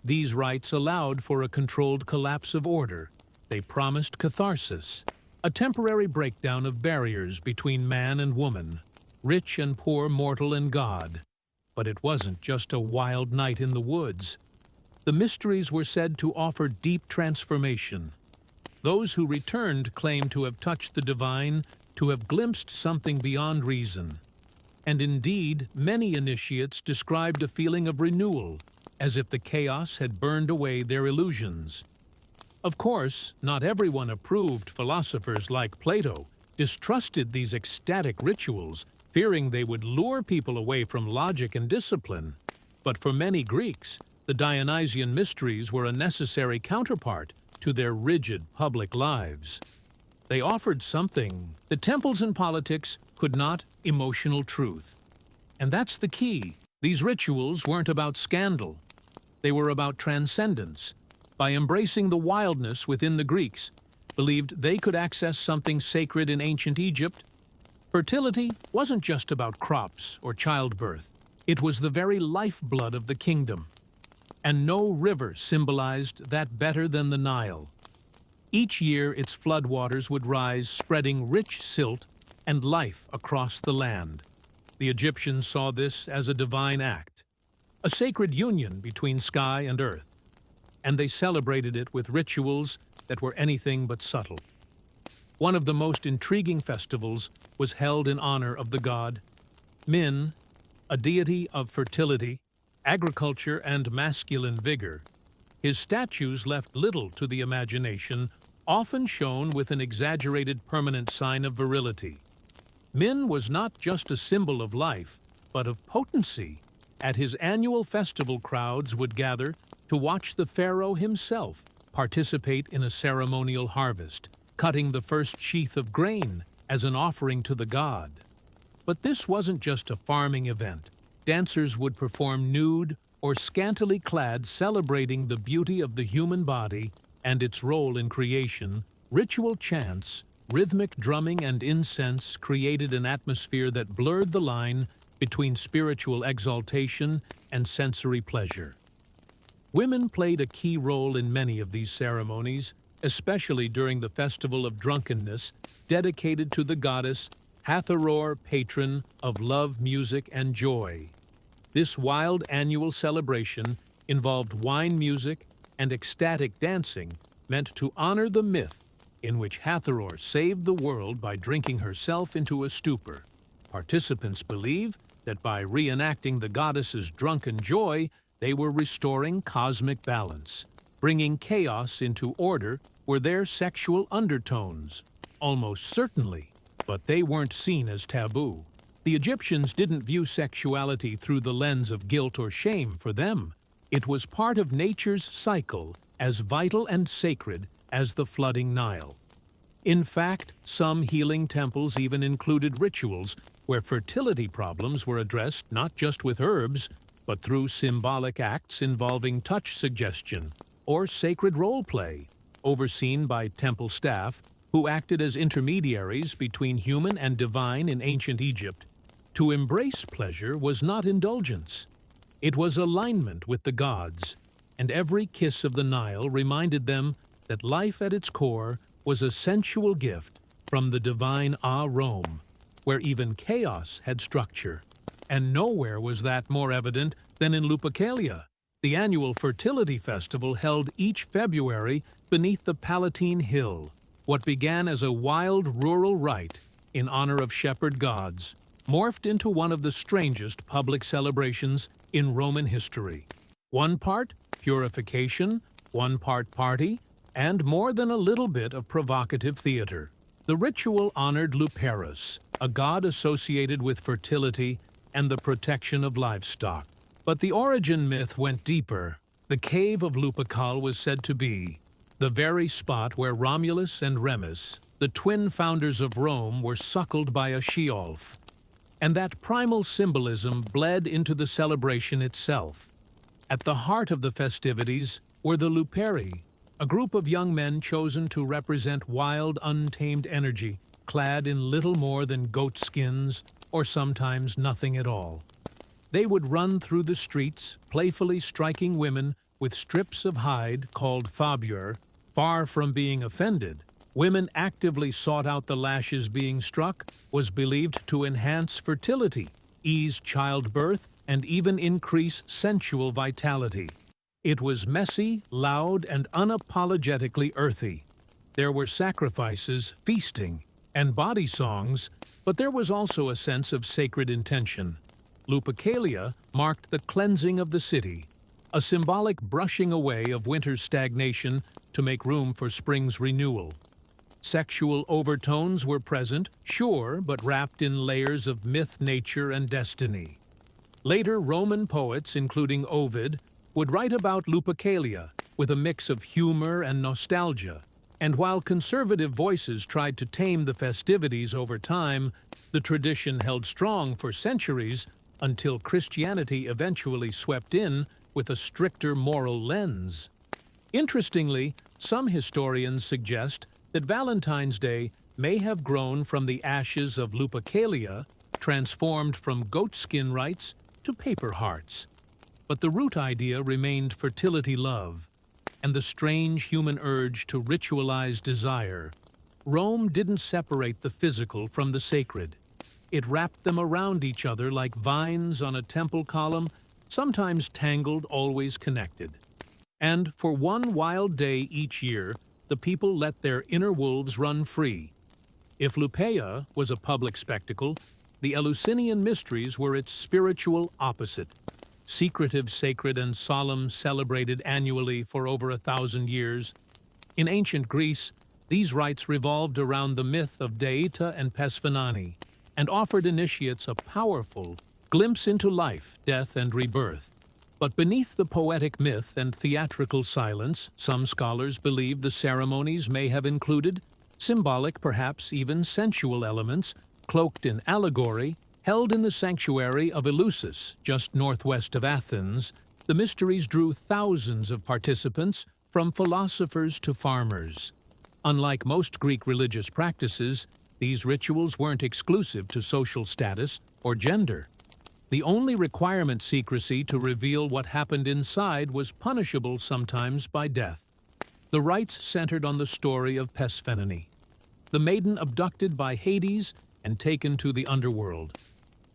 These rites allowed for a controlled collapse of order. They promised catharsis, a temporary breakdown of barriers between man and woman, rich and poor, mortal and God. But it wasn't just a wild night in the woods. The mysteries were said to offer deep transformation. Those who returned claimed to have touched the divine, to have glimpsed something beyond reason. And indeed, many initiates described a feeling of renewal, as if the chaos had burned away their illusions. Of course, not everyone approved. Philosophers like Plato distrusted these ecstatic rituals, fearing they would lure people away from logic and discipline. But for many Greeks, the Dionysian mysteries were a necessary counterpart to their rigid public lives. They offered something the temples and politics could not: emotional truth. And that's the key. These rituals weren't about scandal. They were about transcendence. By embracing the wildness within, the Greeks believed they could access something sacred in ancient Egypt. Fertility wasn't just about crops or childbirth. It was the very lifeblood of the kingdom. And no river symbolized that better than the Nile. Each year its floodwaters would rise, spreading rich silt and life across the land. The Egyptians saw this as a divine act, a sacred union between sky and earth. And they celebrated it with rituals that were anything but subtle. One of the most intriguing festivals was held in honor of the god Min, a deity of fertility, agriculture, and masculine vigor. His statues left little to the imagination, often shown with an exaggerated permanent sign of virility. Min was not just a symbol of life, but of potency. At his annual festival, crowds would gather to watch the pharaoh himself participate in a ceremonial harvest, cutting the first sheath of grain as an offering to the god. But this wasn't just a farming event. Dancers would perform nude or scantily clad, celebrating the beauty of the human body and its role in creation, ritual chants, rhythmic drumming, and incense created an atmosphere that blurred the line between spiritual exaltation and sensory pleasure. Women played a key role in many of these ceremonies, especially during the festival of drunkenness dedicated to the goddess Hathor, patron of love, music, and joy. This wild annual celebration involved wine music and ecstatic dancing meant to honor the myth in which Hathor saved the world by drinking herself into a stupor. Participants believe that by reenacting the goddess's drunken joy, they were restoring cosmic balance. Bringing chaos into order were their sexual undertones, almost certainly, but they weren't seen as taboo. The Egyptians didn't view sexuality through the lens of guilt or shame. For them, it was part of nature's cycle, as vital and sacred as the flooding Nile. In fact, some healing temples even included rituals where fertility problems were addressed not just with herbs, but through symbolic acts involving touch suggestion or sacred role play, overseen by temple staff who acted as intermediaries between human and divine in ancient Egypt. To embrace pleasure was not indulgence. It was alignment with the gods, and every kiss of the Nile reminded them that life at its core was a sensual gift from the divine Rome, where even chaos had structure. And nowhere was that more evident than in Lupercalia, the annual fertility festival held each February beneath the Palatine Hill. What began as a wild rural rite in honor of shepherd gods morphed into one of the strangest public celebrations in Roman history. One part purification, one part party, and more than a little bit of provocative theater. The ritual honored Luperus, a god associated with fertility and the protection of livestock. But the origin myth went deeper. The cave of Lupercal was said to be the very spot where Romulus and Remus, the twin founders of Rome, were suckled by a she-wolf. And that primal symbolism bled into the celebration itself. At the heart of the festivities were the Luperi, a group of young men chosen to represent wild, untamed energy, clad in little more than goat skins, or sometimes nothing at all. They would run through the streets, playfully striking women with strips of hide called fabure. Far from being offended, women actively sought out the lashes. Being struck was believed to enhance fertility, ease childbirth, and even increase sensual vitality. It was messy, loud, and unapologetically earthy. There were sacrifices, feasting, and body songs, but there was also a sense of sacred intention. Lupercalia marked the cleansing of the city, a symbolic brushing away of winter's stagnation to make room for spring's renewal. Sexual overtones were present, sure, but wrapped in layers of myth, nature, and destiny. Later Roman poets, including Ovid, would write about Lupercalia with a mix of humor and nostalgia. And while conservative voices tried to tame the festivities over time, the tradition held strong for centuries until Christianity eventually swept in with a stricter moral lens. Interestingly, some historians suggest that Valentine's Day may have grown from the ashes of Lupercalia, transformed from goatskin rites to paper hearts. But the root idea remained fertility love, and the strange human urge to ritualize desire. Rome didn't separate the physical from the sacred. It wrapped them around each other like vines on a temple column, sometimes tangled, always connected. And for one wild day each year, the people let their inner wolves run free. If Lupeia was a public spectacle, the Eleusinian mysteries were its spiritual opposite. Secretive, sacred, and solemn, celebrated annually for over 1,000 years. In ancient Greece, these rites revolved around the myth of Deita and Pesphonani, and offered initiates a powerful glimpse into life, death, and rebirth. But beneath the poetic myth and theatrical silence, some scholars believe the ceremonies may have included symbolic, perhaps even sensual elements, cloaked in allegory. Held in the sanctuary of Eleusis, just northwest of Athens, the mysteries drew thousands of participants from philosophers to farmers. Unlike most Greek religious practices, these rituals weren't exclusive to social status or gender. The only requirement secrecy to reveal what happened inside was punishable sometimes by death. The rites centered on the story of Persephone, the maiden abducted by Hades and taken to the underworld.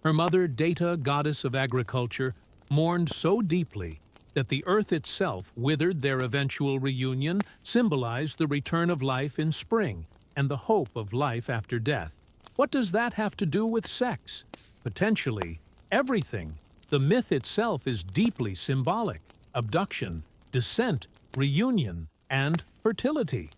Her mother, Data, goddess of agriculture, mourned so deeply that the earth itself withered. Their eventual reunion symbolized the return of life in spring and the hope of life after death. What does that have to do with sex? Potentially everything. The myth itself is deeply symbolic: abduction, descent, reunion, and fertility.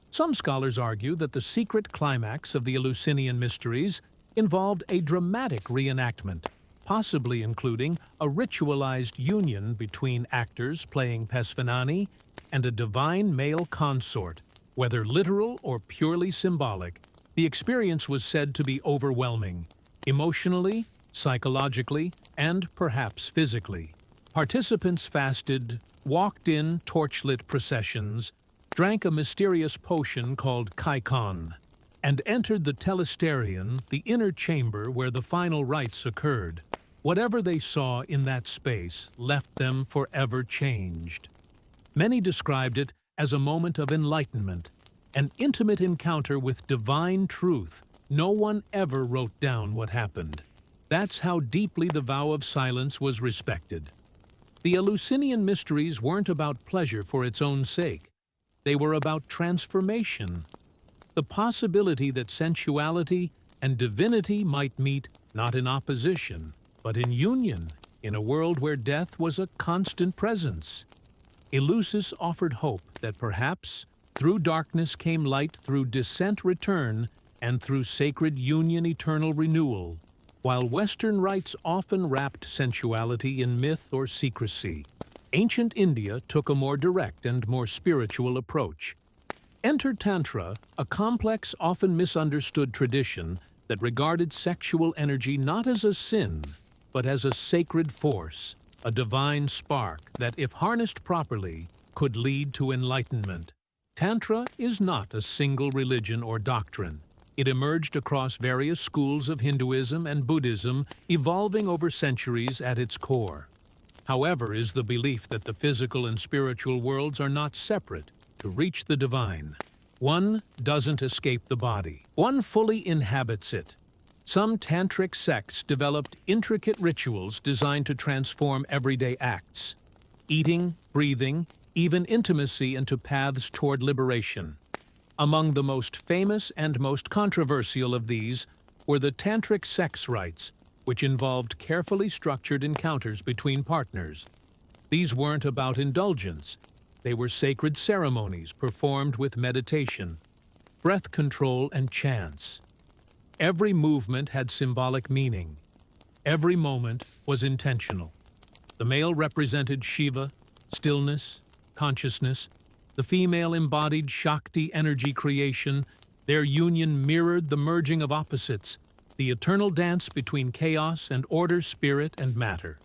Some scholars argue that the secret climax of the Eleusinian Mysteries involved a dramatic reenactment, possibly including a ritualized union between actors playing Persephone and a divine male consort. Whether literal or purely symbolic, the experience was said to be overwhelming, emotionally, psychologically, and perhaps physically. Participants fasted, walked in torchlit processions, drank a mysterious potion called kaikon, and entered the telesterion, the inner chamber where the final rites occurred. Whatever they saw in that space left them forever changed. Many described it as a moment of enlightenment, an intimate encounter with divine truth. No one ever wrote down what happened. That's how deeply the vow of silence was respected. The Eleusinian Mysteries weren't about pleasure for its own sake. They were about transformation. The possibility that sensuality and divinity might meet not in opposition, but in union, in a world where death was a constant presence. Eleusis offered hope that perhaps through darkness came light, through descent return, and through sacred union eternal renewal, while Western rites often wrapped sensuality in myth or secrecy. Ancient India took a more direct and more spiritual approach. Enter Tantra, a complex, often misunderstood tradition that regarded sexual energy not as a sin, but as a sacred force, a divine spark that, if harnessed properly, could lead to enlightenment. Tantra is not a single religion or doctrine. It emerged across various schools of Hinduism and Buddhism, evolving over centuries at its core. However, is the belief that the physical and spiritual worlds are not separate to reach the divine. One doesn't escape the body. One fully inhabits it. Some tantric sects developed intricate rituals designed to transform everyday acts, eating, breathing, even intimacy, into paths toward liberation. Among the most famous and most controversial of these were the tantric sex rites, which involved carefully structured encounters between partners. These weren't about indulgence. They were sacred ceremonies performed with meditation, breath control, and chants. Every movement had symbolic meaning. Every moment was intentional. The male represented Shiva, stillness, consciousness. The female embodied Shakti, energy creation. Their union mirrored the merging of opposites, the eternal dance between chaos and order, spirit and matter.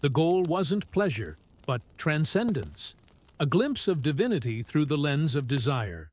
The goal wasn't pleasure, but transcendence, a glimpse of divinity through the lens of desire.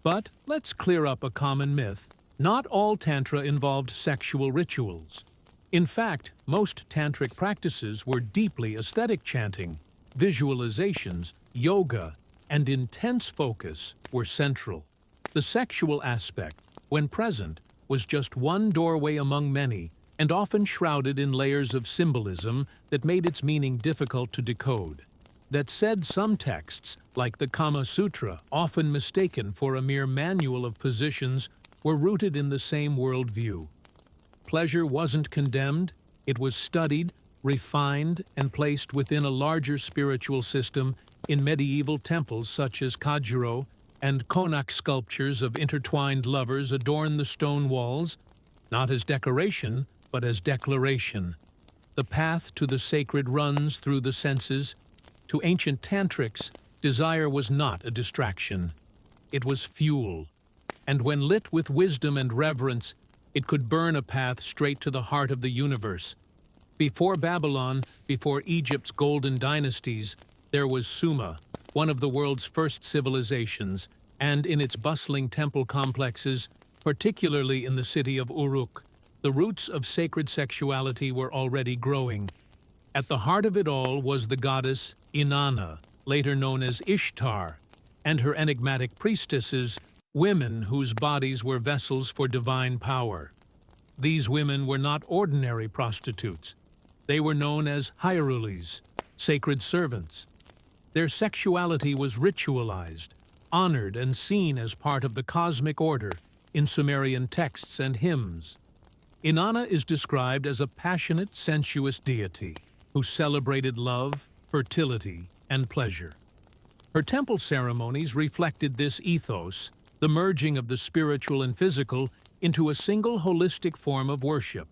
But let's clear up a common myth. Not all Tantra involved sexual rituals. In fact, most tantric practices were deeply aesthetic. Chanting, visualizations, yoga, and intense focus were central. The sexual aspect, when present, was just one doorway among many, and often shrouded in layers of symbolism that made its meaning difficult to decode. That said, some texts, like the Kama Sutra, often mistaken for a mere manual of positions, were rooted in the same worldview. Pleasure wasn't condemned, it was studied, refined, and placed within a larger spiritual system. In medieval temples such as Khajuraho and Konak, sculptures of intertwined lovers adorn the stone walls, not as decoration, but as declaration. The path to the sacred runs through the senses. To ancient tantrics, desire was not a distraction. It was fuel, and when lit with wisdom and reverence, it could burn a path straight to the heart of the universe. Before Babylon, before Egypt's golden dynasties, there was Suma, one of the world's first civilizations, and in its bustling temple complexes, particularly in the city of Uruk, the roots of sacred sexuality were already growing. At the heart of it all was the goddess Inanna, later known as Ishtar, and her enigmatic priestesses, women whose bodies were vessels for divine power. These women were not ordinary prostitutes. They were known as hierules, sacred servants. Their sexuality was ritualized, honored and seen as part of the cosmic order in Sumerian texts and hymns. Inanna is described as a passionate, sensuous deity who celebrated love, fertility, and pleasure. Her temple ceremonies reflected this ethos, the merging of the spiritual and physical into a single holistic form of worship.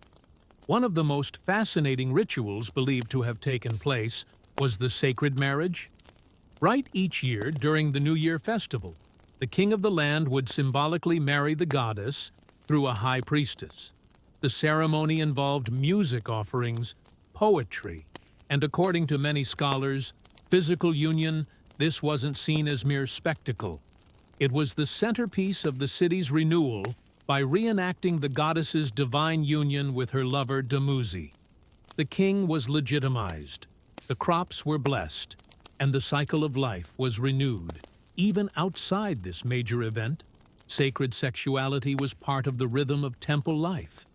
One of the most fascinating rituals believed to have taken place was the sacred marriage. Right each year during the New Year festival, the king of the land would symbolically marry the goddess through a high priestess. The ceremony involved music offerings, poetry, and according to many scholars, physical union. This wasn't seen as mere spectacle. It was the centerpiece of the city's renewal by reenacting the goddess's divine union with her lover Dumuzi. The king was legitimized, the crops were blessed, and the cycle of life was renewed. Even outside this major event, sacred sexuality was part of the rhythm of temple life.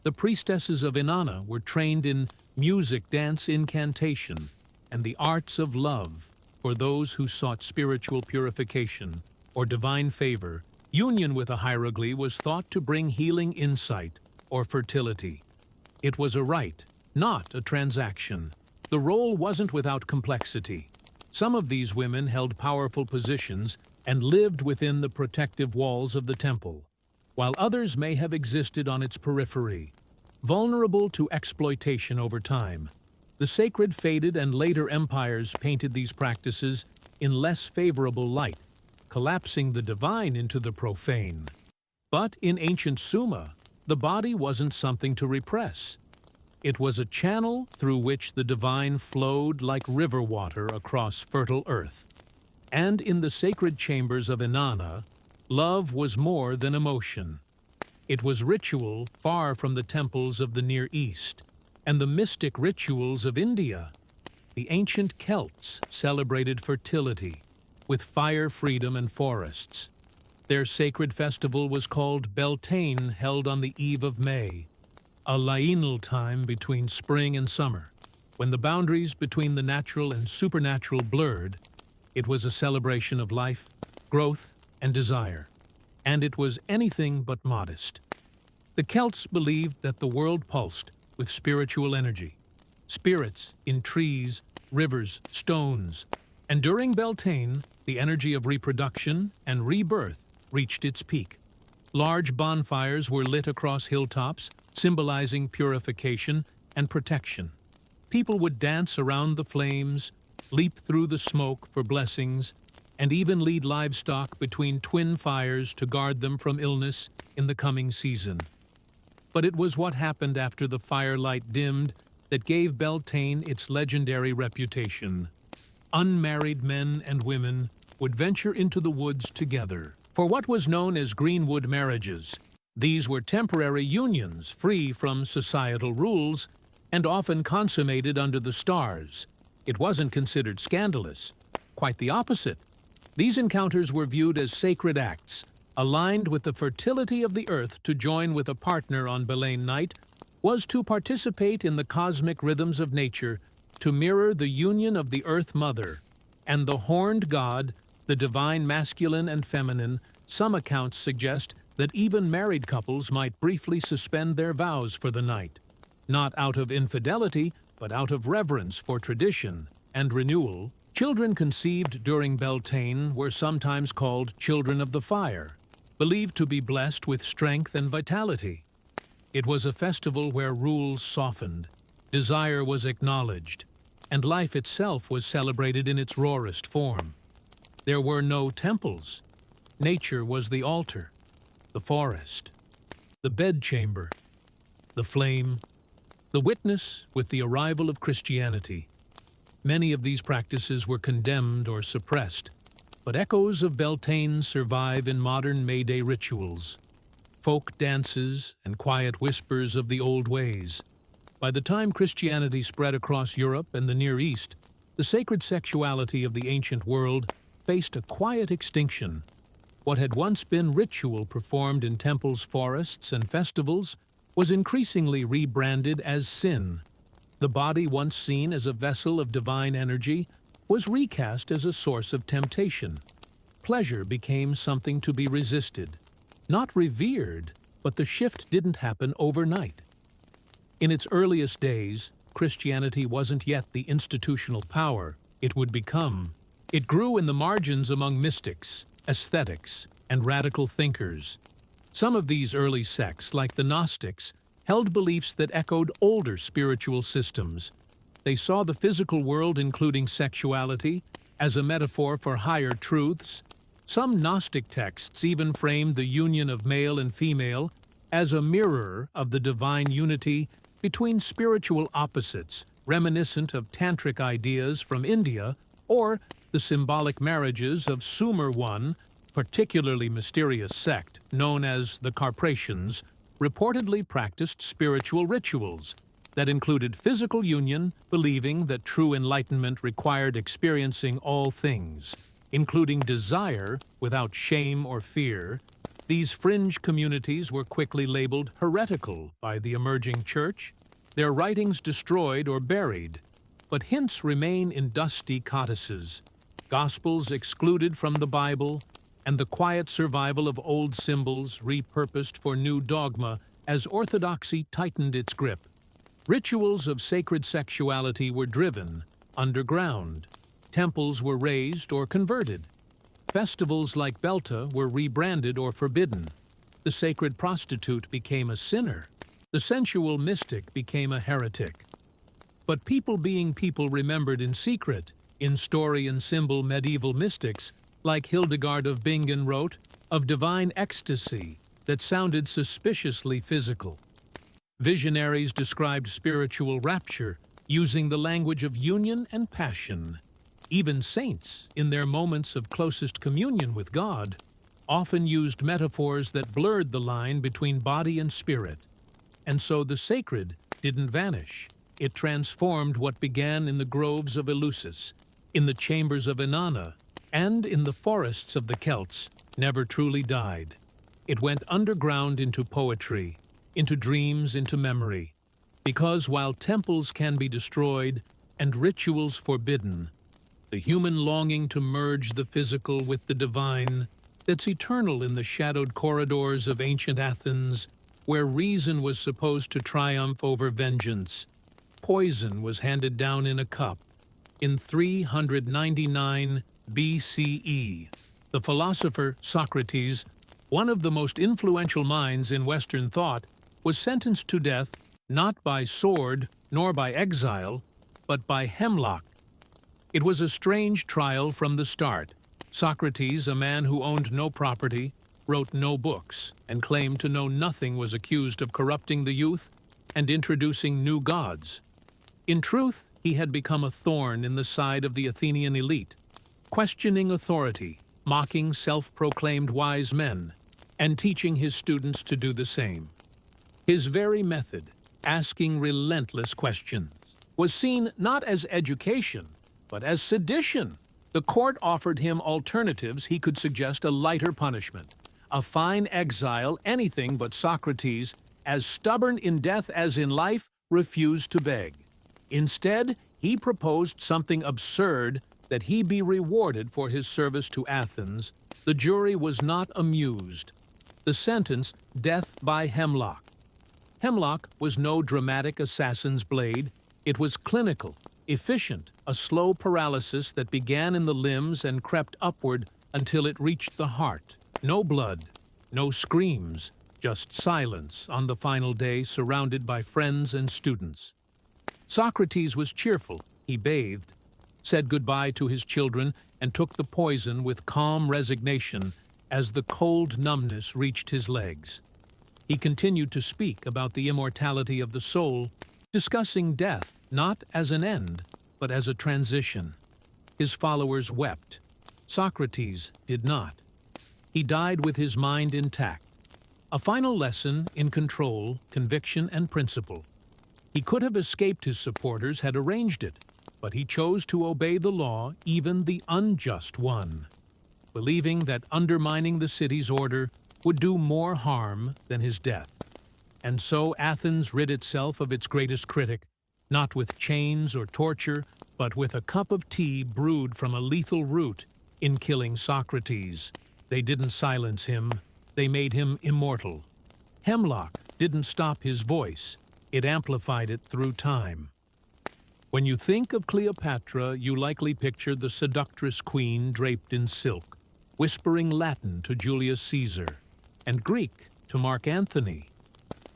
The priestesses of Inanna were trained in music, dance, incantation, and the arts of love for those who sought spiritual purification or divine favor. Union with a hieroglyph was thought to bring healing insight or fertility. It was a rite, not a transaction. The role wasn't without complexity. Some of these women held powerful positions and lived within the protective walls of the temple, while others may have existed on its periphery, vulnerable to exploitation over time. The sacred faded and later empires painted these practices in less favorable light, collapsing the divine into the profane. But in ancient Sumer, the body wasn't something to repress. It was a channel through which the divine flowed like river water across fertile earth. And in the sacred chambers of Inanna, love was more than emotion. It was ritual far from the temples of the Near East and the mystic rituals of India. The ancient Celts celebrated fertility with fire, freedom, and forests. Their sacred festival was called Beltane, held on the eve of May, a lienal time between spring and summer. When the boundaries between the natural and supernatural blurred, it was a celebration of life, growth, and desire. And it was anything but modest. The Celts believed that the world pulsed with spiritual energy, spirits in trees, rivers, stones, and during Beltane, the energy of reproduction and rebirth reached its peak. Large bonfires were lit across hilltops, symbolizing purification and protection. People would dance around the flames, leap through the smoke for blessings, and even lead livestock between twin fires to guard them from illness in the coming season. But it was what happened after the firelight dimmed that gave Beltane its legendary reputation. Unmarried men and women would venture into the woods together for what was known as greenwood marriages. These were temporary unions free from societal rules and often consummated under the stars. It wasn't considered scandalous. Quite the opposite. These encounters were viewed as sacred acts, aligned with the fertility of the earth. To join with a partner on Beltane night was to participate in the cosmic rhythms of nature, to mirror the union of the Earth Mother and the horned god, the divine masculine and feminine. Some accounts suggest that even married couples might briefly suspend their vows for the night, not out of infidelity, but out of reverence for tradition and renewal. Children conceived during Beltane were sometimes called children of the fire, believed to be blessed with strength and vitality. It was a festival where rules softened, desire was acknowledged, and life itself was celebrated in its rawest form. There were no temples. Nature was the altar, the forest, the bedchamber, the flame, the witness with the arrival of Christianity. Many of these practices were condemned or suppressed, but echoes of Beltane survive in modern May Day rituals, folk dances, and quiet whispers of the old ways. By the time Christianity spread across Europe and the Near East, the sacred sexuality of the ancient world faced a quiet extinction. What had once been ritual performed in temples, forests, and festivals was increasingly rebranded as sin. The body, once seen as a vessel of divine energy, was recast as a source of temptation. Pleasure became something to be resisted, not revered, but the shift didn't happen overnight. In its earliest days, Christianity wasn't yet the institutional power it would become. It grew in the margins among mystics, ascetics, and radical thinkers. Some of these early sects, like the Gnostics, held beliefs that echoed older spiritual systems. They saw the physical world, including sexuality, as a metaphor for higher truths. Some Gnostic texts even framed the union of male and female as a mirror of the divine unity between spiritual opposites, reminiscent of tantric ideas from India, or the symbolic marriages of Sumer I, particularly mysterious sect known as the Carpathians, reportedly practiced spiritual rituals that included physical union, believing that true enlightenment required experiencing all things, including desire without shame or fear. These fringe communities were quickly labeled heretical by the emerging church, their writings destroyed or buried, but hints remain in dusty codices, gospels excluded from the Bible, and the quiet survival of old symbols repurposed for new dogma as orthodoxy tightened its grip. Rituals of sacred sexuality were driven underground. Temples were razed or converted. Festivals like Belta were rebranded or forbidden. The sacred prostitute became a sinner. The sensual mystic became a heretic. But people being people remembered in secret. In story and symbol, medieval mystics, like Hildegard of Bingen, wrote of divine ecstasy that sounded suspiciously physical. Visionaries described spiritual rapture using the language of union and passion. Even saints, in their moments of closest communion with God, often used metaphors that blurred the line between body and spirit. And so the sacred didn't vanish. It transformed what began in the groves of Eleusis, in the chambers of Inanna, and in the forests of the Celts, never truly died. It went underground into poetry, into dreams, into memory. Because while temples can be destroyed and rituals forbidden, the human longing to merge the physical with the divine that's eternal in the shadowed corridors of ancient Athens, where reason was supposed to triumph over vengeance. Poison was handed down in a cup. In 399 BCE, the philosopher Socrates, one of the most influential minds in Western thought, was sentenced to death not by sword nor by exile, but by hemlock. It was a strange trial from the start. Socrates, a man who owned no property, wrote no books, and claimed to know nothing, was accused of corrupting the youth and introducing new gods. In truth, he had become a thorn in the side of the Athenian elite, questioning authority, mocking self-proclaimed wise men, and teaching his students to do the same. His very method, asking relentless questions, was seen not as education, but as sedition. The court offered him alternatives. He could suggest a lighter punishment, a fine exile. Anything but Socrates, as stubborn in death as in life, refused to beg. Instead, he proposed something absurd, that he be rewarded for his service to Athens. The jury was not amused. The sentence, death by hemlock. Hemlock was no dramatic assassin's blade. It was clinical, efficient, a slow paralysis that began in the limbs and crept upward until it reached the heart. No blood, no screams, just silence on the final day, surrounded by friends and students. Socrates was cheerful. He bathed, said goodbye to his children, and took the poison with calm resignation as the cold numbness reached his legs. He continued to speak about the immortality of the soul, discussing death not as an end, but as a transition. His followers wept. Socrates did not. He died with his mind intact. A final lesson in control, conviction, and principle. He could have escaped his supporters had arranged it, but he chose to obey the law, even the unjust one, believing that undermining the city's order would do more harm than his death. And so Athens rid itself of its greatest critic, not with chains or torture, but with a cup of tea brewed from a lethal root in killing Socrates. They didn't silence him, they made him immortal. Hemlock didn't stop his voice, it amplified it through time. When you think of Cleopatra, you likely picture the seductress queen draped in silk, whispering Latin to Julius Caesar, and Greek to Mark Antony.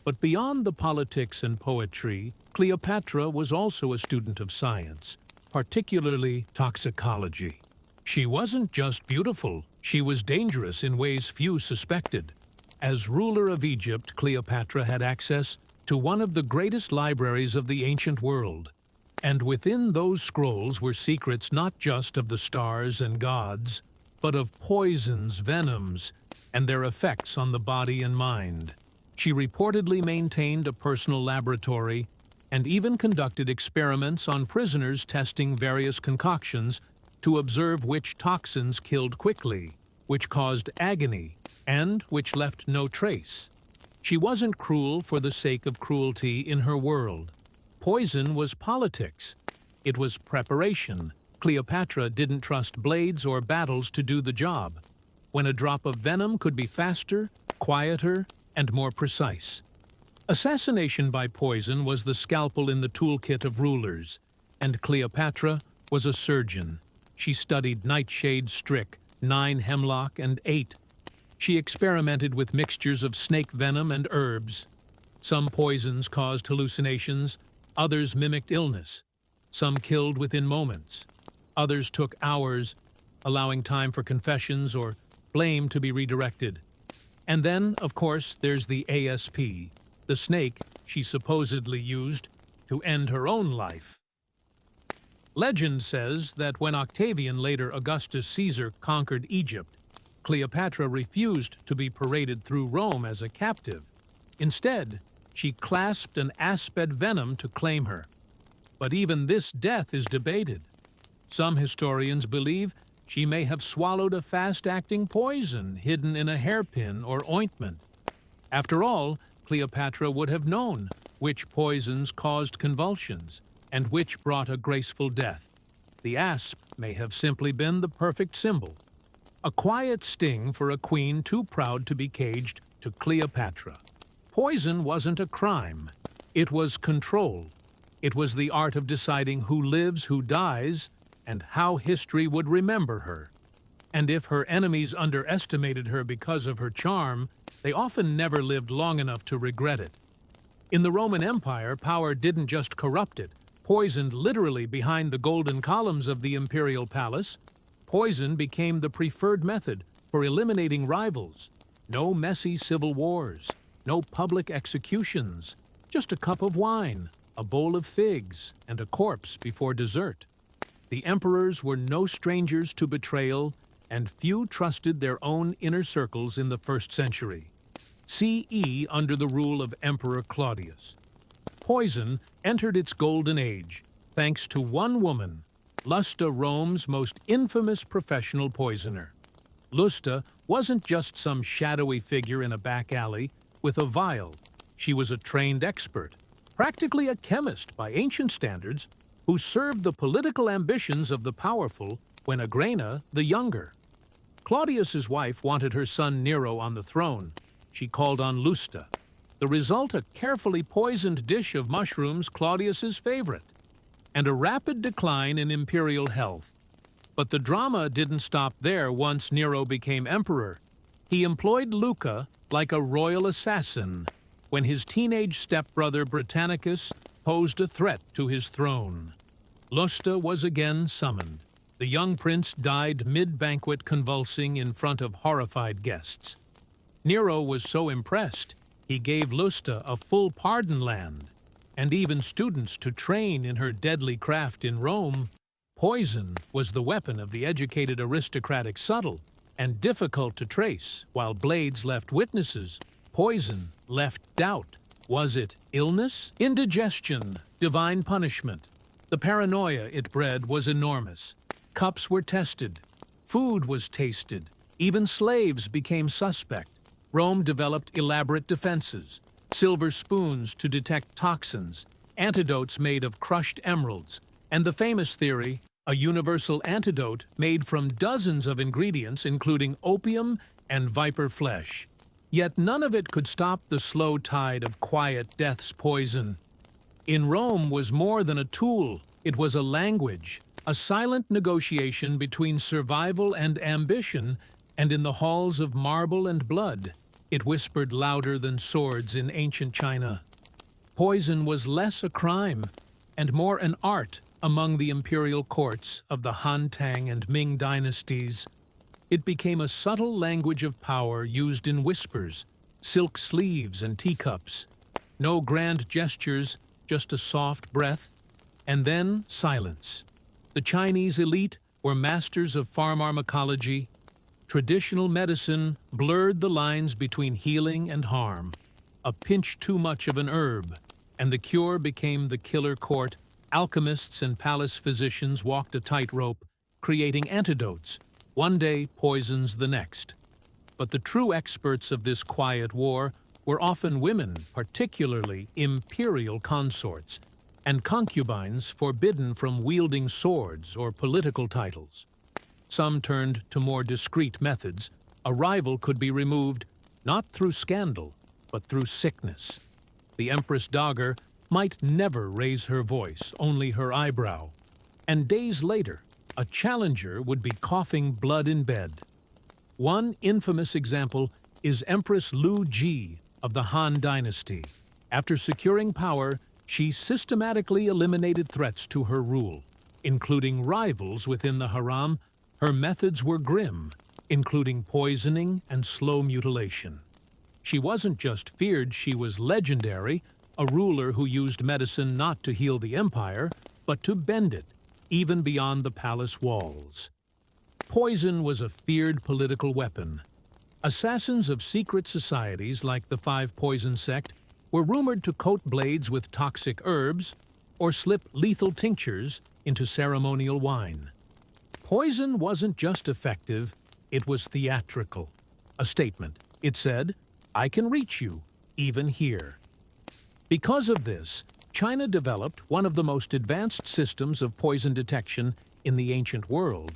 But beyond the politics and poetry, Cleopatra was also a student of science, particularly toxicology. She wasn't just beautiful, she was dangerous in ways few suspected. As ruler of Egypt, Cleopatra had access to one of the greatest libraries of the ancient world. And within those scrolls were secrets not just of the stars and gods, but of poisons, venoms, and their effects on the body and mind. She reportedly maintained a personal laboratory and even conducted experiments on prisoners, testing various concoctions to observe which toxins killed quickly, which caused agony, and which left no trace. She wasn't cruel for the sake of cruelty in her world. Poison was politics. It was preparation. Cleopatra didn't trust blades or battles to do the job, when a drop of venom could be faster, quieter, and more precise. Assassination by poison was the scalpel in the toolkit of rulers, and Cleopatra was a surgeon. She studied nightshade, strick, 9 hemlock, and 8. She experimented with mixtures of snake venom and herbs. Some poisons caused hallucinations, others mimicked illness. Some killed within moments. Others took hours, allowing time for confessions or blame to be redirected. And then, of course, there's the ASP, the snake she supposedly used to end her own life. Legend says that when Octavian, later Augustus Caesar, conquered Egypt, Cleopatra refused to be paraded through Rome as a captive. Instead, she clasped an aspid venom to claim her. But even this death is debated. Some historians believe she may have swallowed a fast-acting poison hidden in a hairpin or ointment. After all, Cleopatra would have known which poisons caused convulsions and which brought a graceful death. The asp may have simply been the perfect symbol. A quiet sting for a queen too proud to be caged to Cleopatra. Poison wasn't a crime. It was control. It was the art of deciding who lives, who dies, and how history would remember her. And if her enemies underestimated her because of her charm, they often never lived long enough to regret it. In the Roman Empire, power didn't just corrupt it, poisoned literally behind the golden columns of the imperial palace. Poison became the preferred method for eliminating rivals. No messy civil wars, no public executions, just a cup of wine, a bowl of figs, and a corpse before dessert. The emperors were no strangers to betrayal, and few trusted their own inner circles in the 1st century. CE under the rule of Emperor Claudius. Poison entered its golden age, thanks to one woman, Lusta, Rome's most infamous professional poisoner. Lusta wasn't just some shadowy figure in a back alley with a vial. She was a trained expert, practically a chemist by ancient standards, who served the political ambitions of the powerful when Agrena the younger. Claudius's wife wanted her son Nero on the throne. She called on Lusta. The result, a carefully poisoned dish of mushrooms, Claudius's favorite, and a rapid decline in imperial health. But the drama didn't stop there once Nero became emperor. He employed Luca like a royal assassin when his teenage stepbrother Britannicus posed a threat to his throne. Lusta was again summoned. The young prince died mid-banquet, convulsing in front of horrified guests. Nero was so impressed, he gave Lusta a full pardon land. and even students to train in her deadly craft in Rome, poison was the weapon of the educated aristocratic subtle and difficult to trace. While blades left witnesses, poison left doubt. Was it illness, indigestion, divine punishment? The paranoia it bred was enormous. Cups were tested, food was tasted, even slaves became suspect. Rome developed elaborate defenses, silver spoons to detect toxins, antidotes made of crushed emeralds, and the famous theory, a universal antidote made from dozens of ingredients including opium and viper flesh. Yet none of it could stop the slow tide of quiet death's poison. In Rome was more than a tool, it was a language, a silent negotiation between survival and ambition, and in the halls of marble and blood, it whispered louder than swords in ancient China. Poison was less a crime and more an art among the imperial courts of the Han, Tang, and Ming dynasties. It became a subtle language of power used in whispers, silk sleeves, and teacups. No grand gestures, just a soft breath, and then silence. The Chinese elite were masters of pharmacology. Traditional medicine blurred the lines between healing and harm. A pinch too much of an herb, and the cure became the killer court. Alchemists and palace physicians walked a tightrope, creating antidotes, one day poisons the next. But the true experts of this quiet war were often women, particularly imperial consorts, and concubines forbidden from wielding swords or political titles. Some turned to more discreet methods. A rival could be removed not through scandal, but through sickness. The Empress Dogger might never raise her voice, only her eyebrow. And days later, a challenger would be coughing blood in bed. One infamous example is Empress Lu Ji of the Han Dynasty. After securing power, she systematically eliminated threats to her rule, including rivals within the harem. Her methods were grim, including poisoning and slow mutilation. She wasn't just feared, she was legendary, a ruler who used medicine not to heal the empire, but to bend it, even beyond the palace walls. Poison was a feared political weapon. Assassins of secret societies like the Five Poison Sect were rumored to coat blades with toxic herbs or slip lethal tinctures into ceremonial wine. Poison wasn't just effective, it was theatrical. A statement. It said, "I can reach you, even here." Because of this, China developed one of the most advanced systems of poison detection in the ancient world.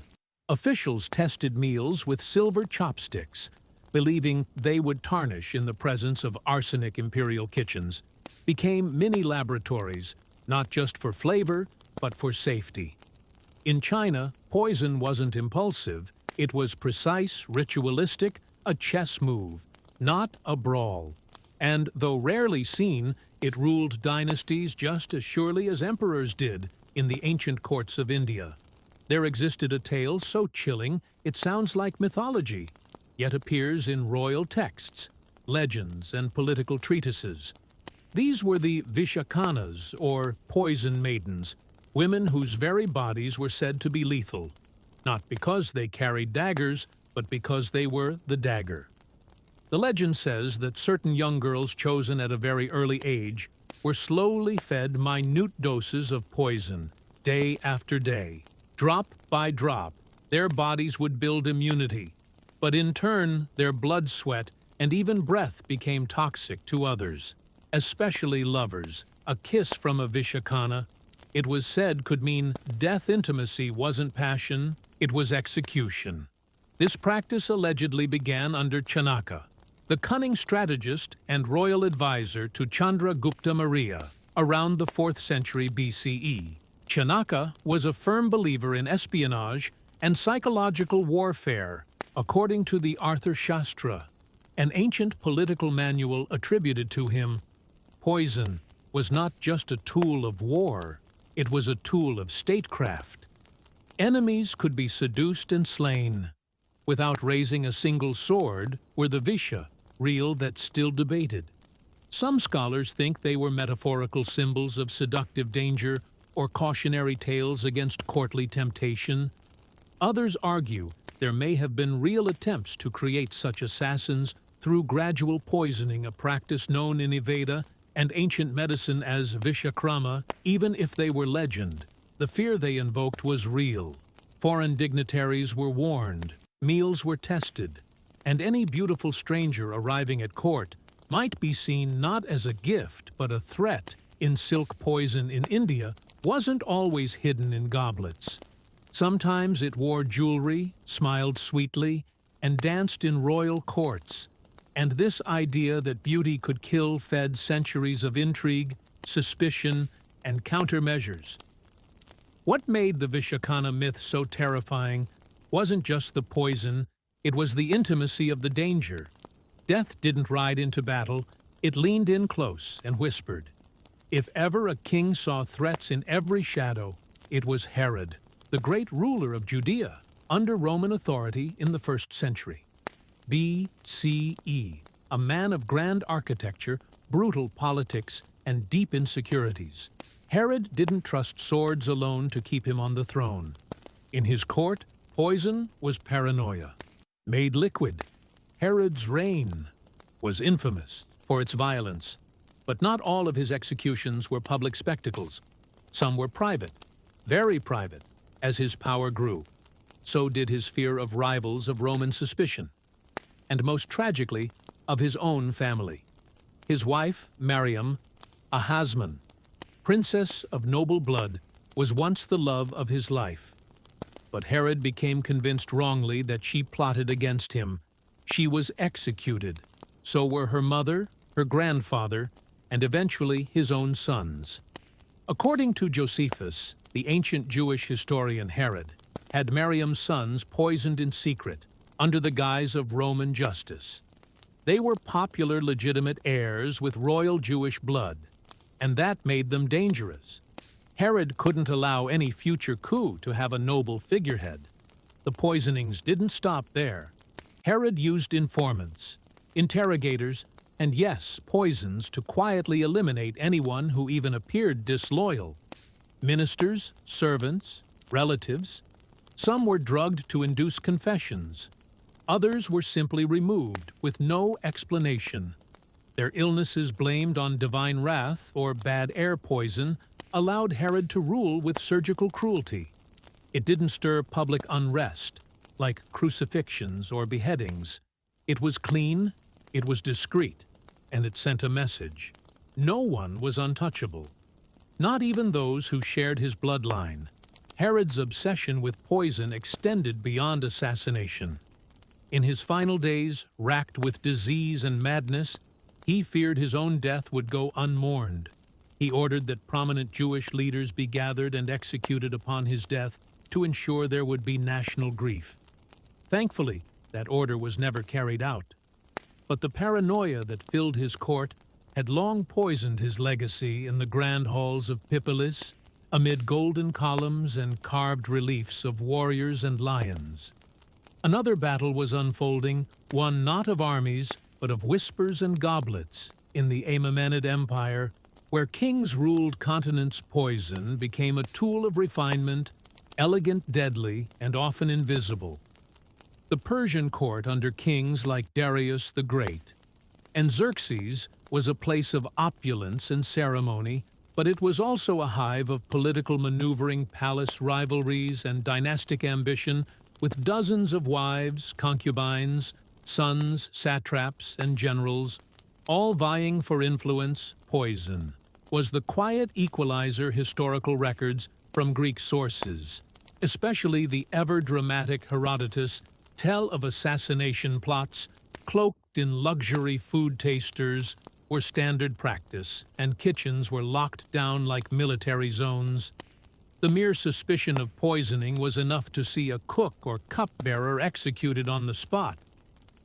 Officials tested meals with silver chopsticks, believing they would tarnish in the presence of arsenic. Imperial kitchens became mini laboratories, not just for flavor, but for safety. In China, poison wasn't impulsive, it was precise, ritualistic, a chess move, not a brawl. And though rarely seen, it ruled dynasties just as surely as emperors did in the ancient courts of India. There existed a tale so chilling it sounds like mythology, yet appears in royal texts, legends, and political treatises. These were the Vishakanas, or poison maidens, women whose very bodies were said to be lethal, not because they carried daggers, but because they were the dagger. The legend says that certain young girls chosen at a very early age were slowly fed minute doses of poison, day after day. Drop by drop, their bodies would build immunity, but in turn, their blood, sweat, and even breath became toxic to others, especially lovers. A kiss from a Vishakana, it was said, could mean death. Intimacy wasn't passion, it was execution. This practice allegedly began under Chanaka, the cunning strategist and royal advisor to Chandragupta Maurya, around the 4th century BCE. Chanaka was a firm believer in espionage and psychological warfare, according to the Arthur Shastra, an ancient political manual attributed to him. Poison was not just a tool of war, it was a tool of statecraft. Enemies could be seduced and slain. Without raising a single sword were the Visha, real that still debated. Some scholars think they were metaphorical symbols of seductive danger or cautionary tales against courtly temptation. Others argue there may have been real attempts to create such assassins through gradual poisoning, a practice known in Ayurveda and ancient medicine as vishakrama. Even if they were legend, the fear they invoked was real. Foreign dignitaries were warned, meals were tested, and any beautiful stranger arriving at court might be seen not as a gift but a threat. In silk poison in India wasn't always hidden in goblets. Sometimes it wore jewelry, smiled sweetly, and danced in royal courts. And this idea that beauty could kill fed centuries of intrigue, suspicion, and countermeasures. What made the Vishakana myth so terrifying wasn't just the poison, it was the intimacy of the danger. Death didn't ride into battle, it leaned in close and whispered. If ever a king saw threats in every shadow, it was Herod, the great ruler of Judea, under Roman authority in the 1st century. BCE, a man of grand architecture, brutal politics, and deep insecurities. Herod didn't trust swords alone to keep him on the throne. In his court, poison was paranoia. Made liquid, Herod's reign was infamous for its violence. But not all of his executions were public spectacles. Some were private, very private, as his power grew. So did his fear of rivals of Roman suspicion. And most tragically, of his own family. His wife, Mariam, Ahasman, princess of noble blood, was once the love of his life. But Herod became convinced wrongly that she plotted against him. She was executed. So were her mother, her grandfather, and eventually his own sons. According to Josephus, the ancient Jewish historian Herod had Mariam's sons poisoned in secret, under the guise of Roman justice. They were popular legitimate heirs with royal Jewish blood, and that made them dangerous. Herod couldn't allow any future coup to have a noble figurehead. The poisonings didn't stop there. Herod used informants, interrogators, and yes, poisons to quietly eliminate anyone who even appeared disloyal. Ministers, servants, relatives. Some were drugged to induce confessions. Others were simply removed with no explanation. Their illnesses blamed on divine wrath or bad air poison allowed Herod to rule with surgical cruelty. It didn't stir public unrest, like crucifixions or beheadings. It was clean, it was discreet, and it sent a message. No one was untouchable, not even those who shared his bloodline. Herod's obsession with poison extended beyond assassination. In his final days, racked with disease and madness, he feared his own death would go unmourned. He ordered that prominent Jewish leaders be gathered and executed upon his death to ensure there would be national grief. Thankfully, that order was never carried out. But the paranoia that filled his court had long poisoned his legacy in the grand halls of Pipolis, amid golden columns and carved reliefs of warriors and lions. Another battle was unfolding, one not of armies, but of whispers and goblets, in the Achaemenid Empire, where kings ruled continents. Poison became a tool of refinement, elegant, deadly, and often invisible. The Persian court under kings like Darius the Great and Xerxes was a place of opulence and ceremony, but it was also a hive of political maneuvering, palace rivalries, and dynastic ambition, with dozens of wives, concubines, sons, satraps, and generals, all vying for influence. Poison was the quiet equalizer historical records from Greek sources, especially the ever-dramatic Herodotus, tell of assassination plots cloaked in luxury. Food tasters were standard practice, and kitchens were locked down like military zones. The mere suspicion of poisoning was enough to see a cook or cupbearer executed on the spot.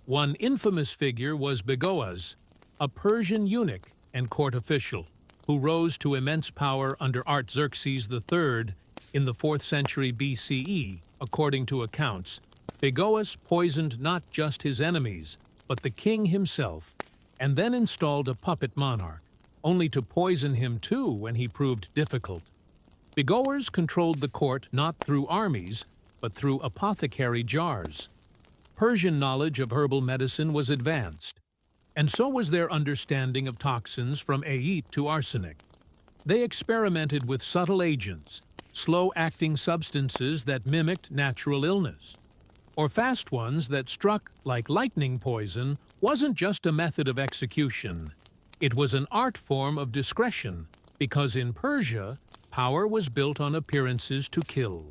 One infamous figure was Begoaz, a Persian eunuch and court official, who rose to immense power under Artaxerxes III in the 4th century BCE, according to accounts. Begoaz poisoned not just his enemies, but the king himself. and then installed a puppet monarch, only to poison him too when he proved difficult. Begoers controlled the court not through armies, but through apothecary jars. Persian knowledge of herbal medicine was advanced, and so was their understanding of toxins from aeit to arsenic. They experimented with subtle agents, slow-acting substances that mimicked natural illness, or fast ones that struck like lightning poison. Wasn't just a method of execution. It was an art form of discretion, because in Persia, power was built on appearances to kill.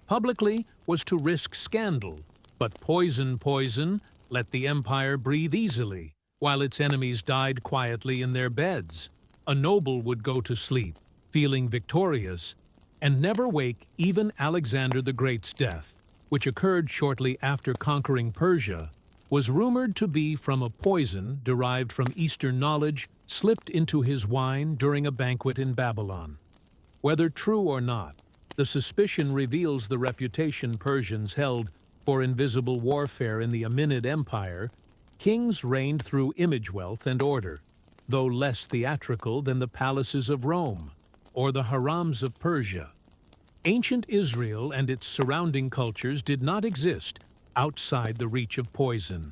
Publicly was to risk scandal, but poison, let the empire breathe easily, while its enemies died quietly in their beds. A noble would go to sleep, feeling victorious, and never wake even Alexander the Great's death, which occurred shortly after conquering Persia, was rumored to be from a poison derived from Eastern knowledge slipped into his wine during a banquet in Babylon. Whether true or not, the suspicion reveals the reputation Persians held for invisible warfare in the Achaemenid Empire. Kings reigned through image wealth and order, though less theatrical than the palaces of Rome or the harems of Persia. Ancient Israel and its surrounding cultures did not exist outside the reach of poison.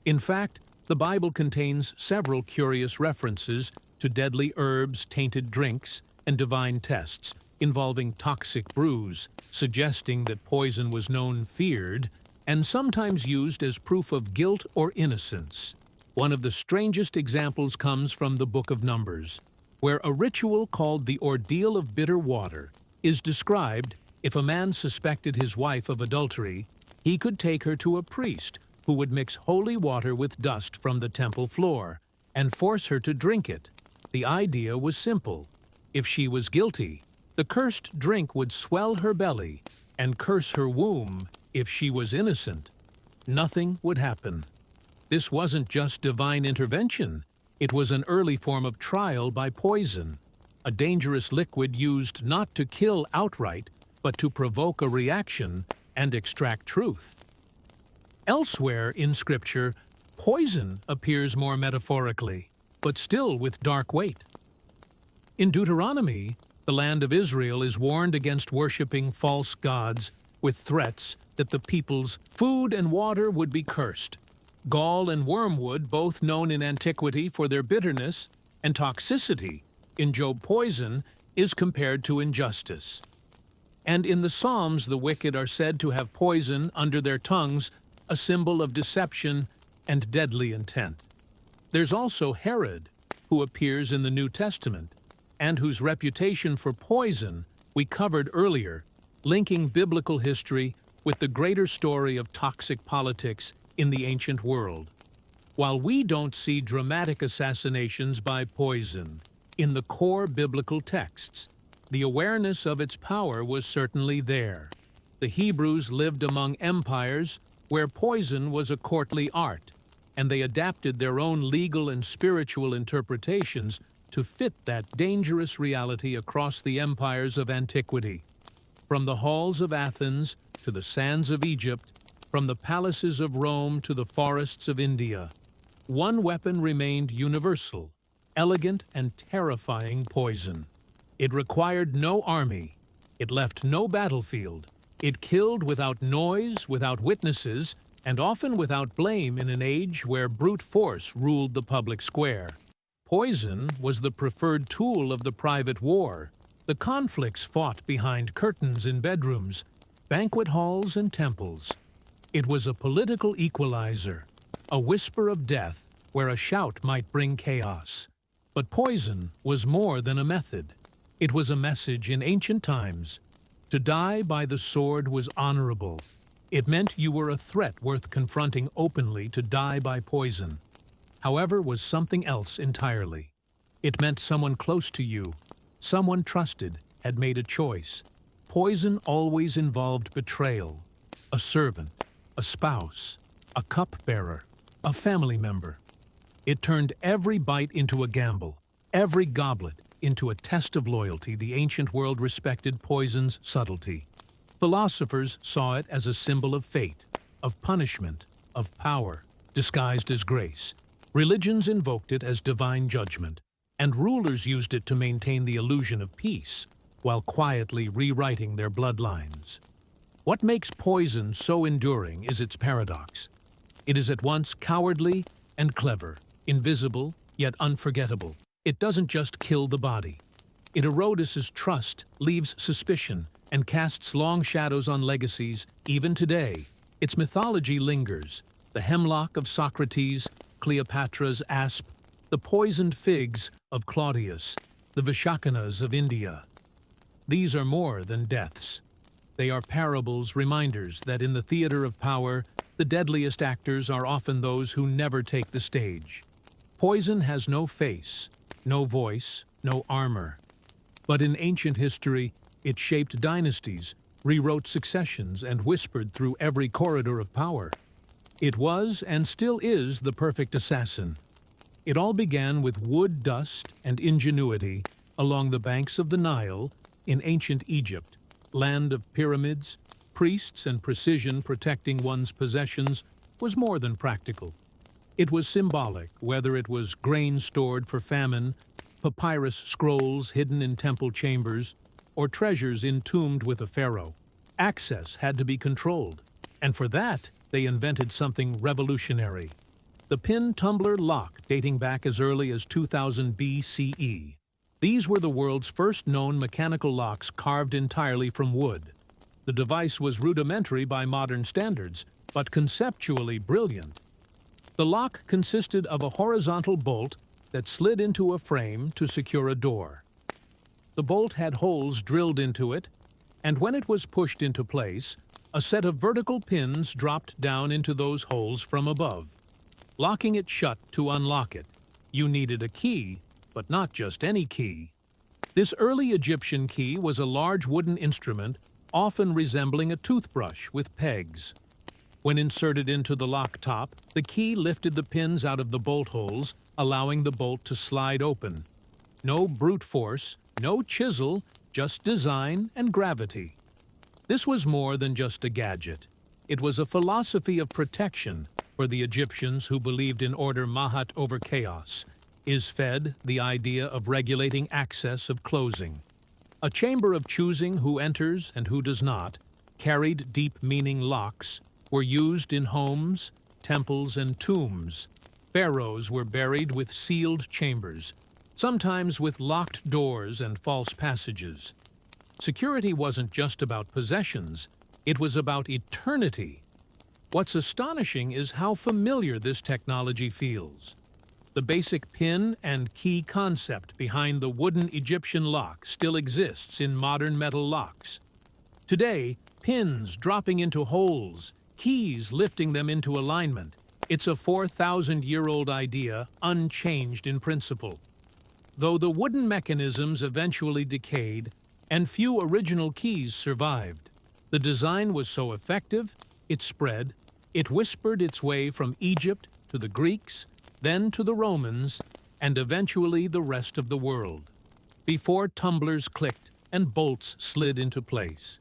In fact, the Bible contains several curious references to deadly herbs, tainted drinks, and divine tests involving toxic brews, suggesting that poison was known, feared, and sometimes used as proof of guilt or innocence. One of the strangest examples comes from the Book of Numbers, where a ritual called the Ordeal of Bitter Water is described. If a man suspected his wife of adultery, he could take her to a priest who would mix holy water with dust from the temple floor and force her to drink it. The idea was simple. If she was guilty, the cursed drink would swell her belly and curse her womb. If she was innocent, nothing would happen. This wasn't just divine intervention. It was an early form of trial by poison, a dangerous liquid used not to kill outright, but to provoke a reaction and extract truth. Elsewhere in Scripture, poison appears more metaphorically, but still with dark weight. In Deuteronomy, the land of Israel is warned against worshipping false gods with threats that the people's food and water would be cursed. Gall and wormwood, both known in antiquity for their bitterness and toxicity, in Job poison is compared to injustice. And in the Psalms, the wicked are said to have poison under their tongues, a symbol of deception and deadly intent. There's also Herod, who appears in the New Testament, and whose reputation for poison we covered earlier, linking biblical history with the greater story of toxic politics in the ancient world. While we don't see dramatic assassinations by poison in the core biblical texts, the awareness of its power was certainly there. The Hebrews lived among empires where poison was a courtly art, and they adapted their own legal and spiritual interpretations to fit that dangerous reality across the empires of antiquity. From the halls of Athens to the sands of Egypt, from the palaces of Rome to the forests of India, one weapon remained universal: elegant and terrifying poison. It required no army. It left no battlefield. It killed without noise, without witnesses, and often without blame in an age where brute force ruled the public square. Poison was the preferred tool of the private war. The conflicts fought behind curtains in bedrooms, banquet halls, and temples. It was a political equalizer, a whisper of death where a shout might bring chaos. But poison was more than a method. It was a message in ancient times. To die by the sword was honorable. It meant you were a threat worth confronting openly. To die by poison, however, was something else entirely. It meant someone close to you, someone trusted, had made a choice. Poison always involved betrayal: a servant, a spouse, a cupbearer, a family member. It turned every bite into a gamble, every goblet into a test of loyalty. The ancient world respected poison's subtlety. Philosophers saw it as a symbol of fate, of punishment, of power, disguised as grace. Religions invoked it as divine judgment, and rulers used it to maintain the illusion of peace, while quietly rewriting their bloodlines. What makes poison so enduring is its paradox. It is at once cowardly and clever, invisible yet unforgettable. It doesn't just kill the body. It erodes trust, leaves suspicion, and casts long shadows on legacies even today. Its mythology lingers. The hemlock of Socrates, Cleopatra's asp, the poisoned figs of Claudius, the Vishakhas of India. These are more than deaths. They are parables, reminders that in the theater of power, the deadliest actors are often those who never take the stage. Poison has no face, no voice, no armor. But in ancient history, it shaped dynasties, rewrote successions, and whispered through every corridor of power. It was, and still is, the perfect assassin. It all began with wood dust and ingenuity along the banks of the Nile in ancient Egypt, land of pyramids. Priests and precision protecting one's possessions was more than practical. It was symbolic, whether it was grain stored for famine, papyrus scrolls hidden in temple chambers, or treasures entombed with a pharaoh. Access had to be controlled, and for that, they invented something revolutionary. The pin tumbler lock, dating back as early as 2000 BCE. These were the world's first known mechanical locks carved entirely from wood. The device was rudimentary by modern standards, but conceptually brilliant. The lock consisted of a horizontal bolt that slid into a frame to secure a door. The bolt had holes drilled into it, and when it was pushed into place, a set of vertical pins dropped down into those holes from above. Locking it shut to unlock it, you needed a key, but not just any key. This early Egyptian key was a large wooden instrument, often resembling a toothbrush with pegs. When inserted into the lock top, the key lifted the pins out of the bolt holes, allowing the bolt to slide open. No brute force, no chisel, just design and gravity. This was more than just a gadget. It was a philosophy of protection for the Egyptians who believed in order Mahat over chaos. Is fed the idea of regulating access of closing. A chamber of choosing who enters and who does not, carried deep-meaning locks, were used in homes, temples, and tombs. Pharaohs were buried with sealed chambers, sometimes with locked doors and false passages. Security wasn't just about possessions, it was about eternity. What's astonishing is how familiar this technology feels. The basic pin and key concept behind the wooden Egyptian lock still exists in modern metal locks. Today, pins dropping into holes, keys lifting them into alignment. It's a 4,000-year-old idea, unchanged in principle. Though the wooden mechanisms eventually decayed, and few original keys survived, the design was so effective, it spread. It whispered its way from Egypt to the Greeks, then to the Romans, and eventually the rest of the world. Before tumblers clicked and bolts slid into place,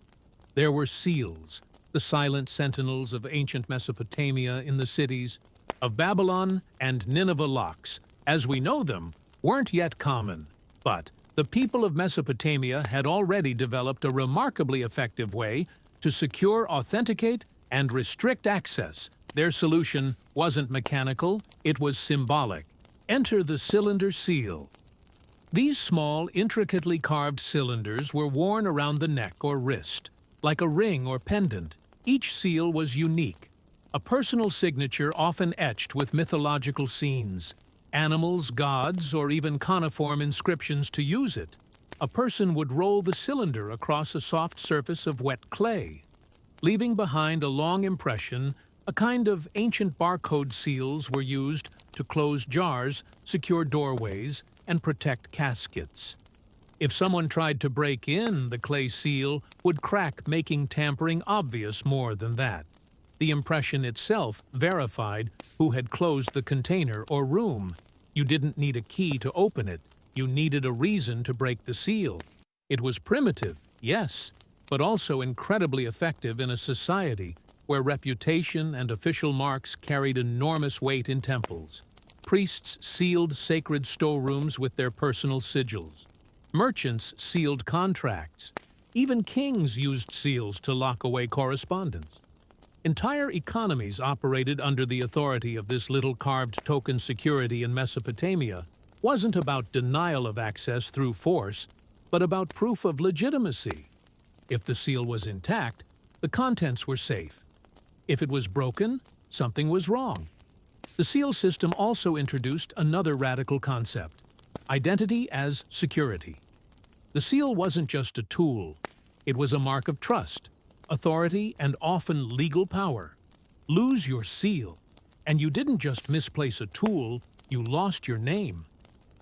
there were seals, the silent sentinels of ancient Mesopotamia in the cities of Babylon, and Nineveh locks, as we know them, weren't yet common. But the people of Mesopotamia had already developed a remarkably effective way to secure, authenticate, and restrict access. Their solution wasn't mechanical, it was symbolic. Enter the cylinder seal. These small, intricately carved cylinders were worn around the neck or wrist, like a ring or pendant. Each seal was unique, a personal signature often etched with mythological scenes, animals, gods, or even cuneiform inscriptions to use it. A person would roll the cylinder across a soft surface of wet clay, leaving behind a long impression. A kind of ancient barcode seals were used to close jars, secure doorways, and protect caskets. If someone tried to break in, the clay seal would crack, making tampering obvious. More than that, the impression itself verified who had closed the container or room. You didn't need a key to open it, you needed a reason to break the seal. It was primitive, yes, but also incredibly effective in a society where reputation and official marks carried enormous weight in temples. Priests sealed sacred storerooms with their personal sigils. Merchants sealed contracts. Even kings used seals to lock away correspondence. Entire economies operated under the authority of this little carved token security in Mesopotamia wasn't about denial of access through force, but about proof of legitimacy. If the seal was intact, the contents were safe. If it was broken, something was wrong. The seal system also introduced another radical concept: identity as security. The seal wasn't just a tool. It was a mark of trust, authority, and often legal power. Lose your seal, and you didn't just misplace a tool, you lost your name.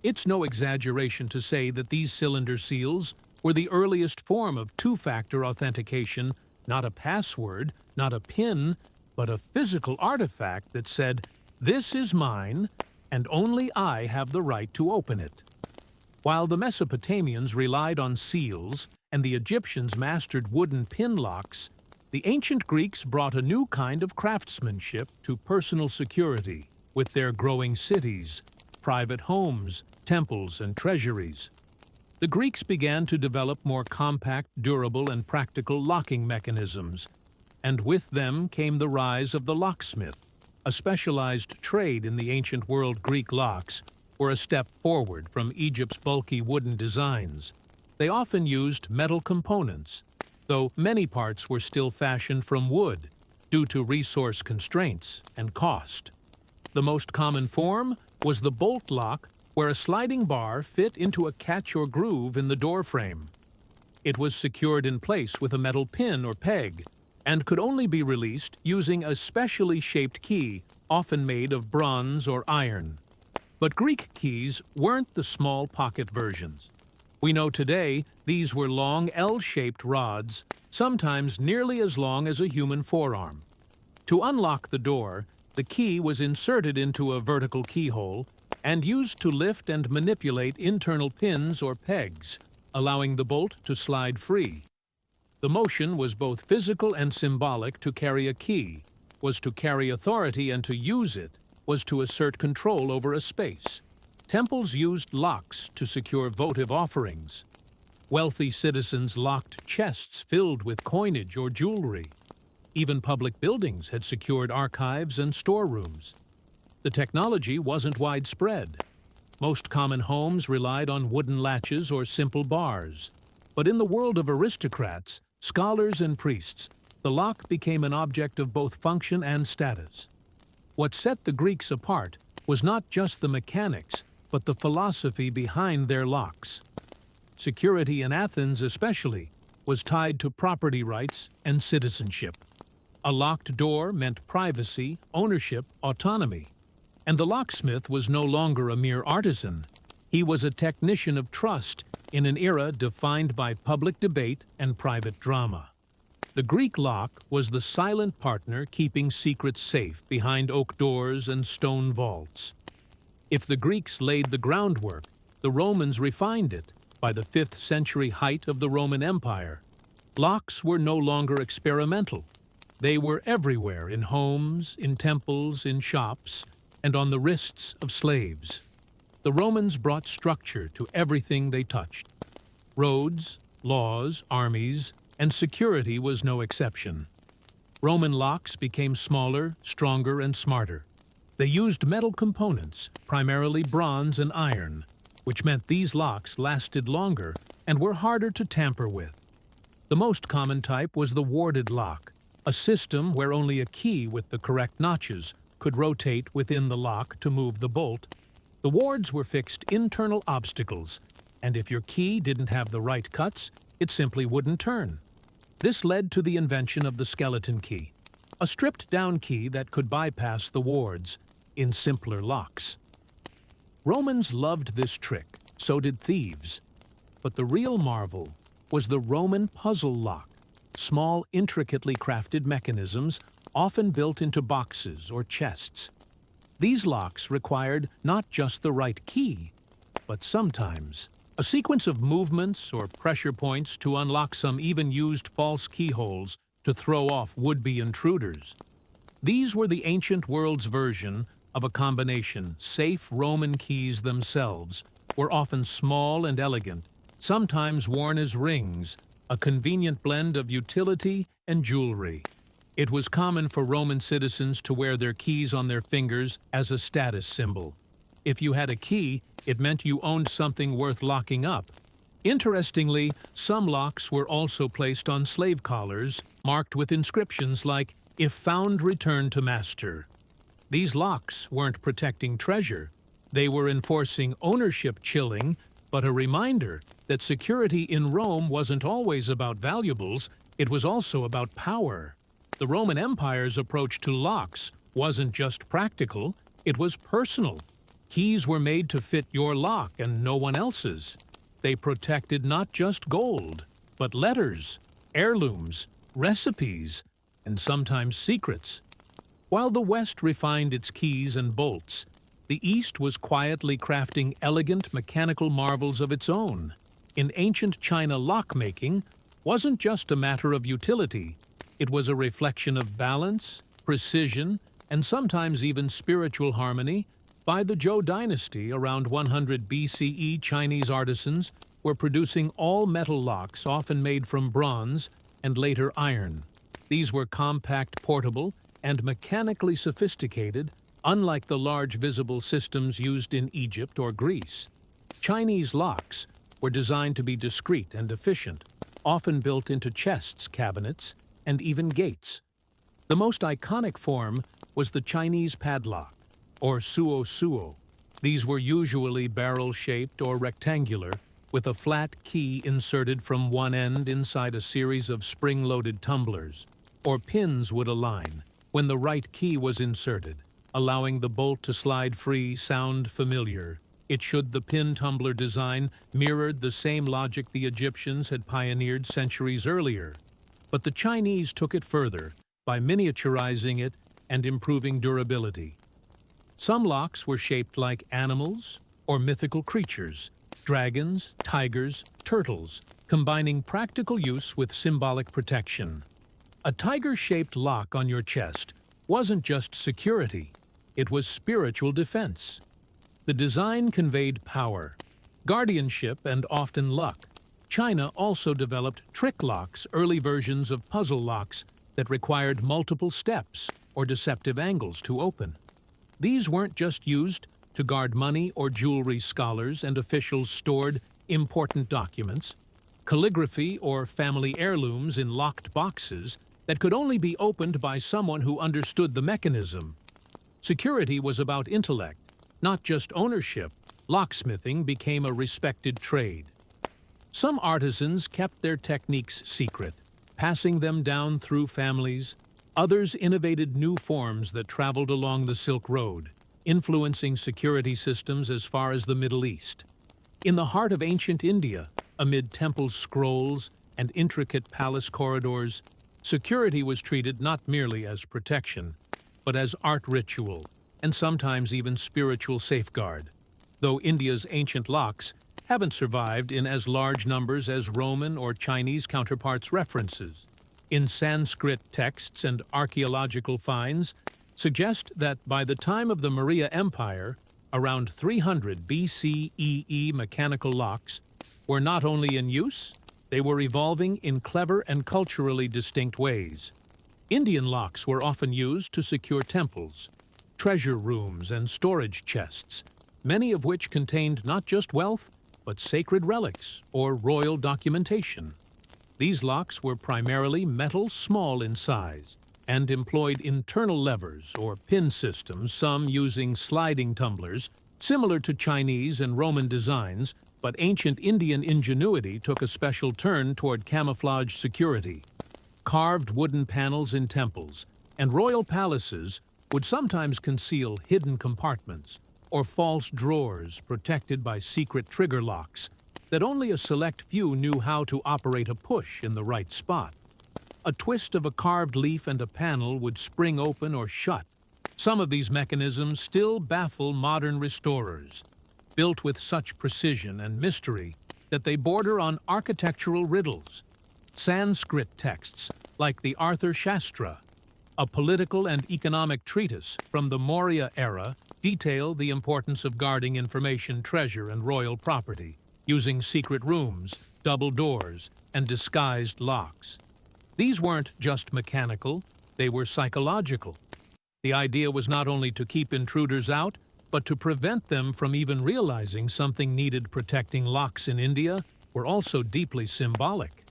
It's no exaggeration to say that these cylinder seals were the earliest form of two-factor authentication, not a password, not a PIN, but a physical artifact that said, "This is mine, and only I have the right to open it." While the Mesopotamians relied on seals and the Egyptians mastered wooden pin locks, the ancient Greeks brought a new kind of craftsmanship to personal security with their growing cities, private homes, temples, and treasuries. The Greeks began to develop more compact, durable, and practical locking mechanisms, and with them came the rise of the locksmith. A specialized trade in the ancient world. Greek locks were a step forward from Egypt's bulky wooden designs. They often used metal components, though many parts were still fashioned from wood due to resource constraints and cost. The most common form was the bolt lock, where a sliding bar fit into a catch or groove in the door frame. It was secured in place with a metal pin or peg, and could only be released using a specially shaped key, often made of bronze or iron. But Greek keys weren't the small pocket versions. We know today these were long L-shaped rods, sometimes nearly as long as a human forearm. To unlock the door, the key was inserted into a vertical keyhole and used to lift and manipulate internal pins or pegs, allowing the bolt to slide free. The motion was both physical and symbolic. To carry a key was to carry authority, and to use it was to assert control over a space. Temples used locks to secure votive offerings. Wealthy citizens locked chests filled with coinage or jewelry. Even public buildings had secured archives and storerooms. The technology wasn't widespread. Most common homes relied on wooden latches or simple bars. But in the world of aristocrats, scholars, and priests, the lock became an object of both function and status. What set the Greeks apart was not just the mechanics, but the philosophy behind their locks. Security in Athens especially was tied to property rights and citizenship. A locked door meant privacy, ownership, autonomy. And the locksmith was no longer a mere artisan. He was a technician of trust in an era defined by public debate and private drama. The Greek lock was the silent partner keeping secrets safe behind oak doors and stone vaults. If the Greeks laid the groundwork, the Romans refined it. By the 5th century height of the Roman Empire, locks were no longer experimental. They were everywhere, in homes, in temples, in shops, and on the wrists of slaves. The Romans brought structure to everything they touched. Roads, laws, armies, and security was no exception. Roman locks became smaller, stronger, and smarter. They used metal components, primarily bronze and iron, which meant these locks lasted longer and were harder to tamper with. The most common type was the warded lock, a system where only a key with the correct notches could rotate within the lock to move the bolt. The wards were fixed internal obstacles, and if your key didn't have the right cuts, it simply wouldn't turn. This led to the invention of the skeleton key, a stripped-down key that could bypass the wards in simpler locks. Romans loved this trick, so did thieves. But the real marvel was the Roman puzzle lock, small, intricately crafted mechanisms often built into boxes or chests. These locks required not just the right key, but sometimes a sequence of movements or pressure points to unlock. Some even used false keyholes to throw off would-be intruders. These were the ancient world's version of a combination. Safe Roman keys themselves were often small and elegant, sometimes worn as rings, a convenient blend of utility and jewelry. It was common for Roman citizens to wear their keys on their fingers as a status symbol. If you had a key, it meant you owned something worth locking up. Interestingly, some locks were also placed on slave collars, marked with inscriptions like, "If found, return to master." These locks weren't protecting treasure. They were enforcing ownership chilling, but a reminder that security in Rome wasn't always about valuables, it was also about power. The Roman Empire's approach to locks wasn't just practical, it was personal. Keys were made to fit your lock and no one else's. They protected not just gold, but letters, heirlooms, recipes, and sometimes secrets. While the West refined its keys and bolts, the East was quietly crafting elegant mechanical marvels of its own. In ancient China, lockmaking wasn't just a matter of utility. It was a reflection of balance, precision, and sometimes even spiritual harmony. By the Zhou dynasty, around 100 BCE, Chinese artisans were producing all-metal locks, often made from bronze and later iron. These were compact, portable, and mechanically sophisticated, unlike the large visible systems used in Egypt or Greece. Chinese locks were designed to be discreet and efficient, often built into chests, cabinets, and even gates. The most iconic form was the Chinese padlock, or suo. These were usually barrel-shaped or rectangular, with a flat key inserted from one end inside a series of spring-loaded tumblers, or pins would align when the right key was inserted, allowing the bolt to slide free. Sound familiar? It should. The pin tumbler design mirrored the same logic the Egyptians had pioneered centuries earlier. But the Chinese took it further by miniaturizing it and improving durability. Some locks were shaped like animals or mythical creatures, dragons, tigers, turtles, combining practical use with symbolic protection. A tiger-shaped lock on your chest wasn't just security, it was spiritual defense. The design conveyed power, guardianship, and often luck. China also developed trick locks, early versions of puzzle locks that required multiple steps or deceptive angles to open. These weren't just used to guard money or jewelry. Scholars and officials stored important documents, calligraphy or family heirlooms in locked boxes that could only be opened by someone who understood the mechanism. Security was about intellect, not just ownership. Locksmithing became a respected trade. Some artisans kept their techniques secret, passing them down through families. Others innovated new forms that traveled along the Silk Road, influencing security systems as far as the Middle East. In the heart of ancient India, amid temple scrolls and intricate palace corridors, security was treated not merely as protection, but as art ritual, and sometimes even spiritual safeguard. Though India's ancient locks haven't survived in as large numbers as Roman or Chinese counterparts, references in Sanskrit texts and archaeological finds suggest that by the time of the Maurya Empire, around 300 BCE, mechanical locks were not only in use, they were evolving in clever and culturally distinct ways. Indian locks were often used to secure temples, treasure rooms, and storage chests, many of which contained not just wealth, but sacred relics or royal documentation. These locks were primarily metal, small in size, and employed internal levers or pin systems, some using sliding tumblers, similar to Chinese and Roman designs, but ancient Indian ingenuity took a special turn toward camouflage security. Carved wooden panels in temples and royal palaces would sometimes conceal hidden compartments or false drawers protected by secret trigger locks that only a select few knew how to operate a push in the right spot. A twist of a carved leaf and a panel would spring open or shut. Some of these mechanisms still baffle modern restorers, built with such precision and mystery that they border on architectural riddles. Sanskrit texts, like the Arthur Shastra, a political and economic treatise from the Maurya era, detailed the importance of guarding information, treasure, and royal property, using secret rooms, double doors, and disguised locks. These weren't just mechanical, they were psychological. The idea was not only to keep intruders out, but to prevent them from even realizing something needed. Protecting locks in India were also deeply symbolic.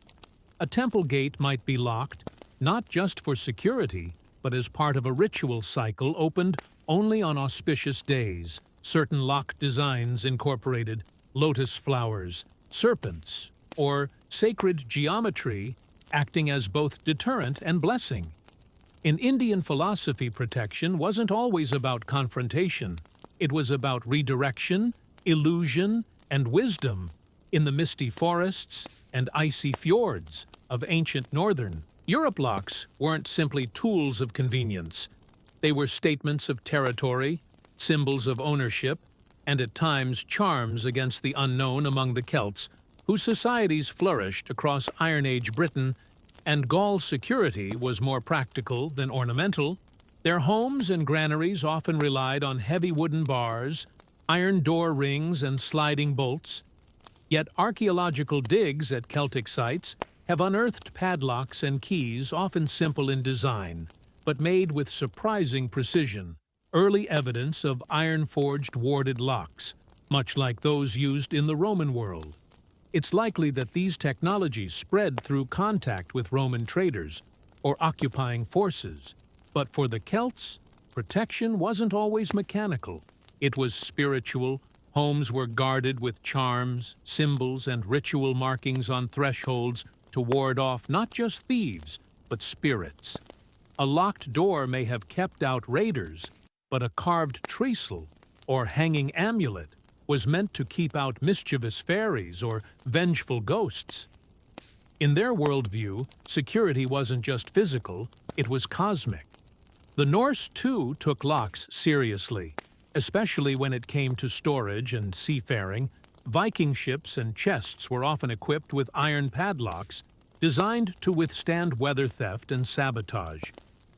A temple gate might be locked, not just for security, but as part of a ritual cycle opened only on auspicious days. Certain lock designs incorporated lotus flowers, serpents, or sacred geometry, acting as both deterrent and blessing. In Indian philosophy, protection wasn't always about confrontation. It was about redirection, illusion, and wisdom. In the misty forests and icy fjords of ancient northern Europe, locks weren't simply tools of convenience. They were statements of territory, symbols of ownership, and at times charms against the unknown among the Celts, whose societies flourished across Iron Age Britain, and Gaul's security was more practical than ornamental. Their homes and granaries often relied on heavy wooden bars, iron door rings, and sliding bolts. Yet archaeological digs at Celtic sites have unearthed padlocks and keys, often simple in design, but made with surprising precision, early evidence of iron-forged warded locks, much like those used in the Roman world. It's likely that these technologies spread through contact with Roman traders or occupying forces. But for the Celts, protection wasn't always mechanical. It was spiritual. Homes were guarded with charms, symbols, and ritual markings on thresholds to ward off not just thieves, but spirits. A locked door may have kept out raiders, but a carved trestle or hanging amulet was meant to keep out mischievous fairies or vengeful ghosts. In their worldview, security wasn't just physical, it was cosmic. The Norse, too, took locks seriously, especially when it came to storage and seafaring. Viking ships and chests were often equipped with iron padlocks designed to withstand weather, theft, and sabotage.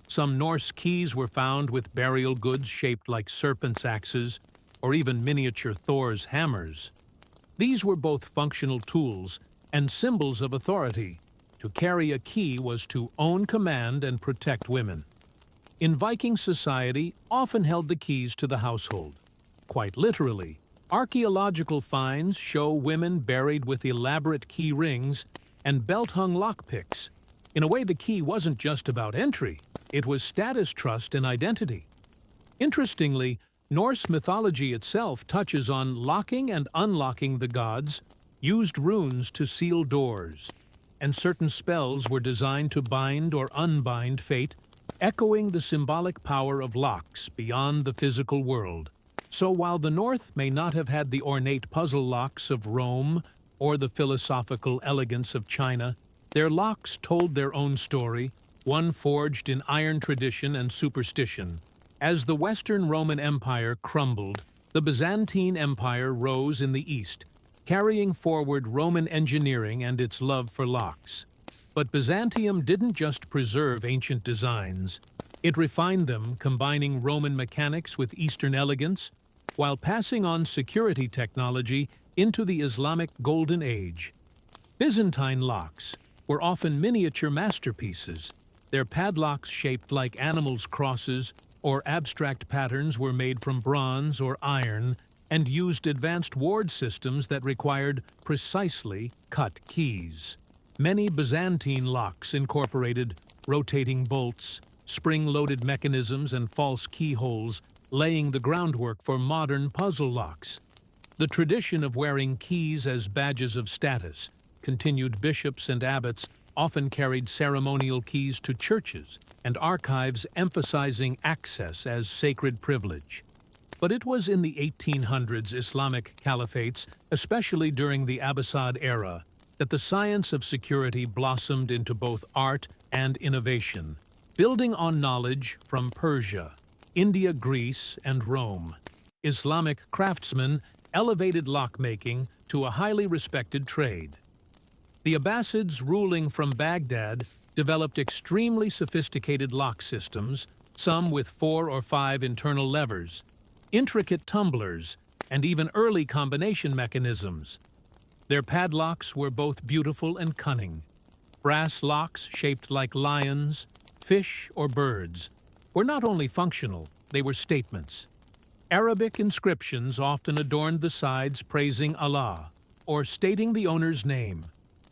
Some Norse keys were found with burial goods shaped like serpents' axes, or even miniature Thor's hammers. These were both functional tools and symbols of authority. To carry a key was to own command and protect women. In Viking society, often held the keys to the household. Quite literally, archaeological finds show women buried with elaborate key rings and belt-hung lockpicks. In a way, the key wasn't just about entry, it was status, trust, and identity. Interestingly, Norse mythology itself touches on locking and unlocking. The gods used runes to seal doors, and certain spells were designed to bind or unbind fate, echoing the symbolic power of locks beyond the physical world. So while the North may not have had the ornate puzzle locks of Rome or the philosophical elegance of China, their locks told their own story, one forged in iron tradition and superstition. As the Western Roman Empire crumbled, the Byzantine Empire rose in the east, carrying forward Roman engineering and its love for locks. But Byzantium didn't just preserve ancient designs. It refined them, combining Roman mechanics with Eastern elegance, while passing on security technology into the Islamic Golden Age. Byzantine locks were often miniature masterpieces. Their padlocks shaped like animals' crosses or abstract patterns were made from bronze or iron and used advanced ward systems that required precisely cut keys. Many Byzantine locks incorporated rotating bolts, spring-loaded mechanisms, and false keyholes, laying the groundwork for modern puzzle locks. The tradition of wearing keys as badges of status continued. Bishops and abbots often carried ceremonial keys to churches and archives, emphasizing access as sacred privilege. But it was in the 1800s Islamic caliphates, especially during the Abbasid era, that the science of security blossomed into both art and innovation. Building on knowledge from Persia, India, Greece, and Rome, Islamic craftsmen elevated lockmaking to a highly respected trade. The Abbasids, ruling from Baghdad, developed extremely sophisticated lock systems, some with 4 or 5 internal levers, intricate tumblers, and even early combination mechanisms. Their padlocks were both beautiful and cunning. Brass locks shaped like lions, fish, or birds were not only functional, they were statements. Arabic inscriptions often adorned the sides praising Allah or stating the owner's name,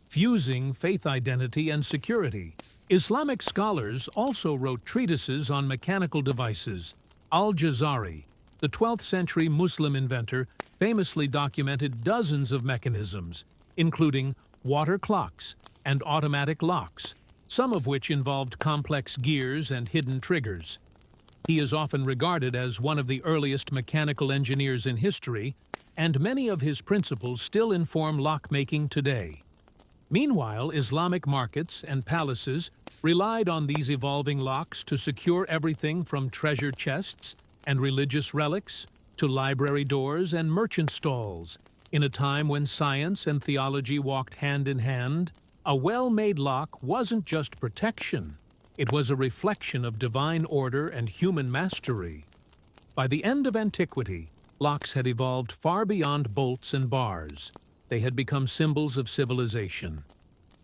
fusing faith identity and security. Islamic scholars also wrote treatises on mechanical devices. Al-Jazari, the 12th century Muslim inventor, famously documented dozens of mechanisms, including water clocks and automatic locks, some of which involved complex gears and hidden triggers. He is often regarded as one of the earliest mechanical engineers in history, and many of his principles still inform lock-making today. Meanwhile, Islamic markets and palaces relied on these evolving locks to secure everything from treasure chests and religious relics to library doors and merchant stalls. In a time when science and theology walked hand in hand, a well-made lock wasn't just protection. It was a reflection of divine order and human mastery. By the end of antiquity, locks had evolved far beyond bolts and bars. They had become symbols of civilization.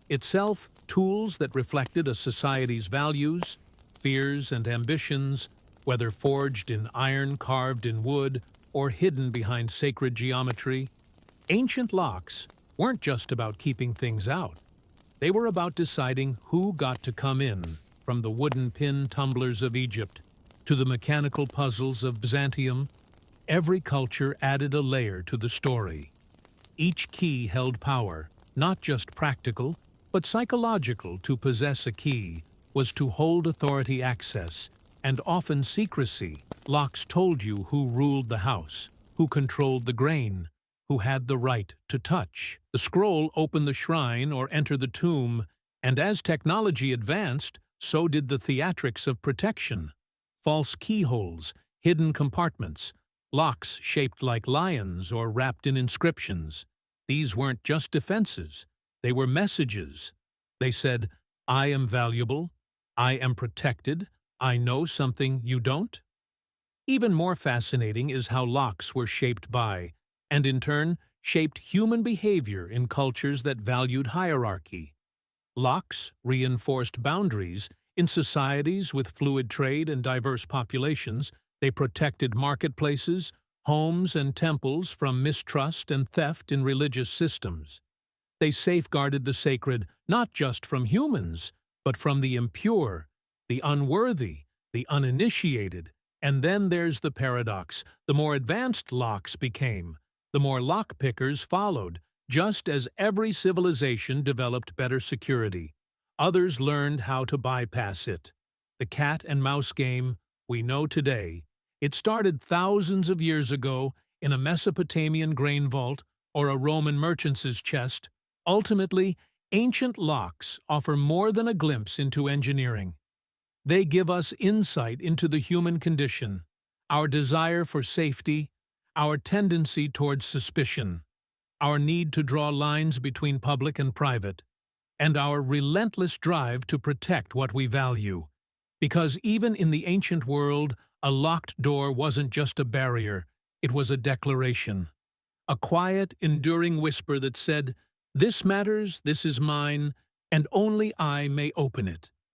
Itself, tools that reflected a society's values, fears, and ambitions, whether forged in iron, carved in wood, or hidden behind sacred geometry. Ancient locks weren't just about keeping things out. They were about deciding who got to come in, from the wooden pin tumblers of Egypt to the mechanical puzzles of Byzantium. Every culture added a layer to the story. Each key held power, not just practical, but psychological. To possess a key was to hold authority access, and often secrecy. Locks told you who ruled the house, who controlled the grain, who had the right to touch. The scroll opened the shrine or enter the tomb, and as technology advanced, so did the theatrics of protection. False keyholes, hidden compartments, locks shaped like lions or wrapped in inscriptions. These weren't just defenses, they were messages. They said, I am valuable, I am protected, I know something you don't. Even more fascinating is how locks were shaped by, and in turn, shaped human behavior in cultures that valued hierarchy. Locks reinforced boundaries. In societies with fluid trade and diverse populations, they protected marketplaces, homes, and temples from mistrust and theft in religious systems. They safeguarded the sacred not just from humans, but from the impure, the unworthy, the uninitiated. And then there's the paradox. The more advanced locks became, the more lockpickers followed. Just as every civilization developed better security, others learned how to bypass it. The cat and mouse game we know today, it started thousands of years ago in a Mesopotamian grain vault or a Roman merchant's chest. Ultimately, ancient locks offer more than a glimpse into engineering. They give us insight into the human condition, our desire for safety, our tendency towards suspicion, our need to draw lines between public and private, and our relentless drive to protect what we value. Because even in the ancient world, a locked door wasn't just a barrier, it was a declaration. A quiet, enduring whisper that said, "This matters, this is mine, and only I may open it."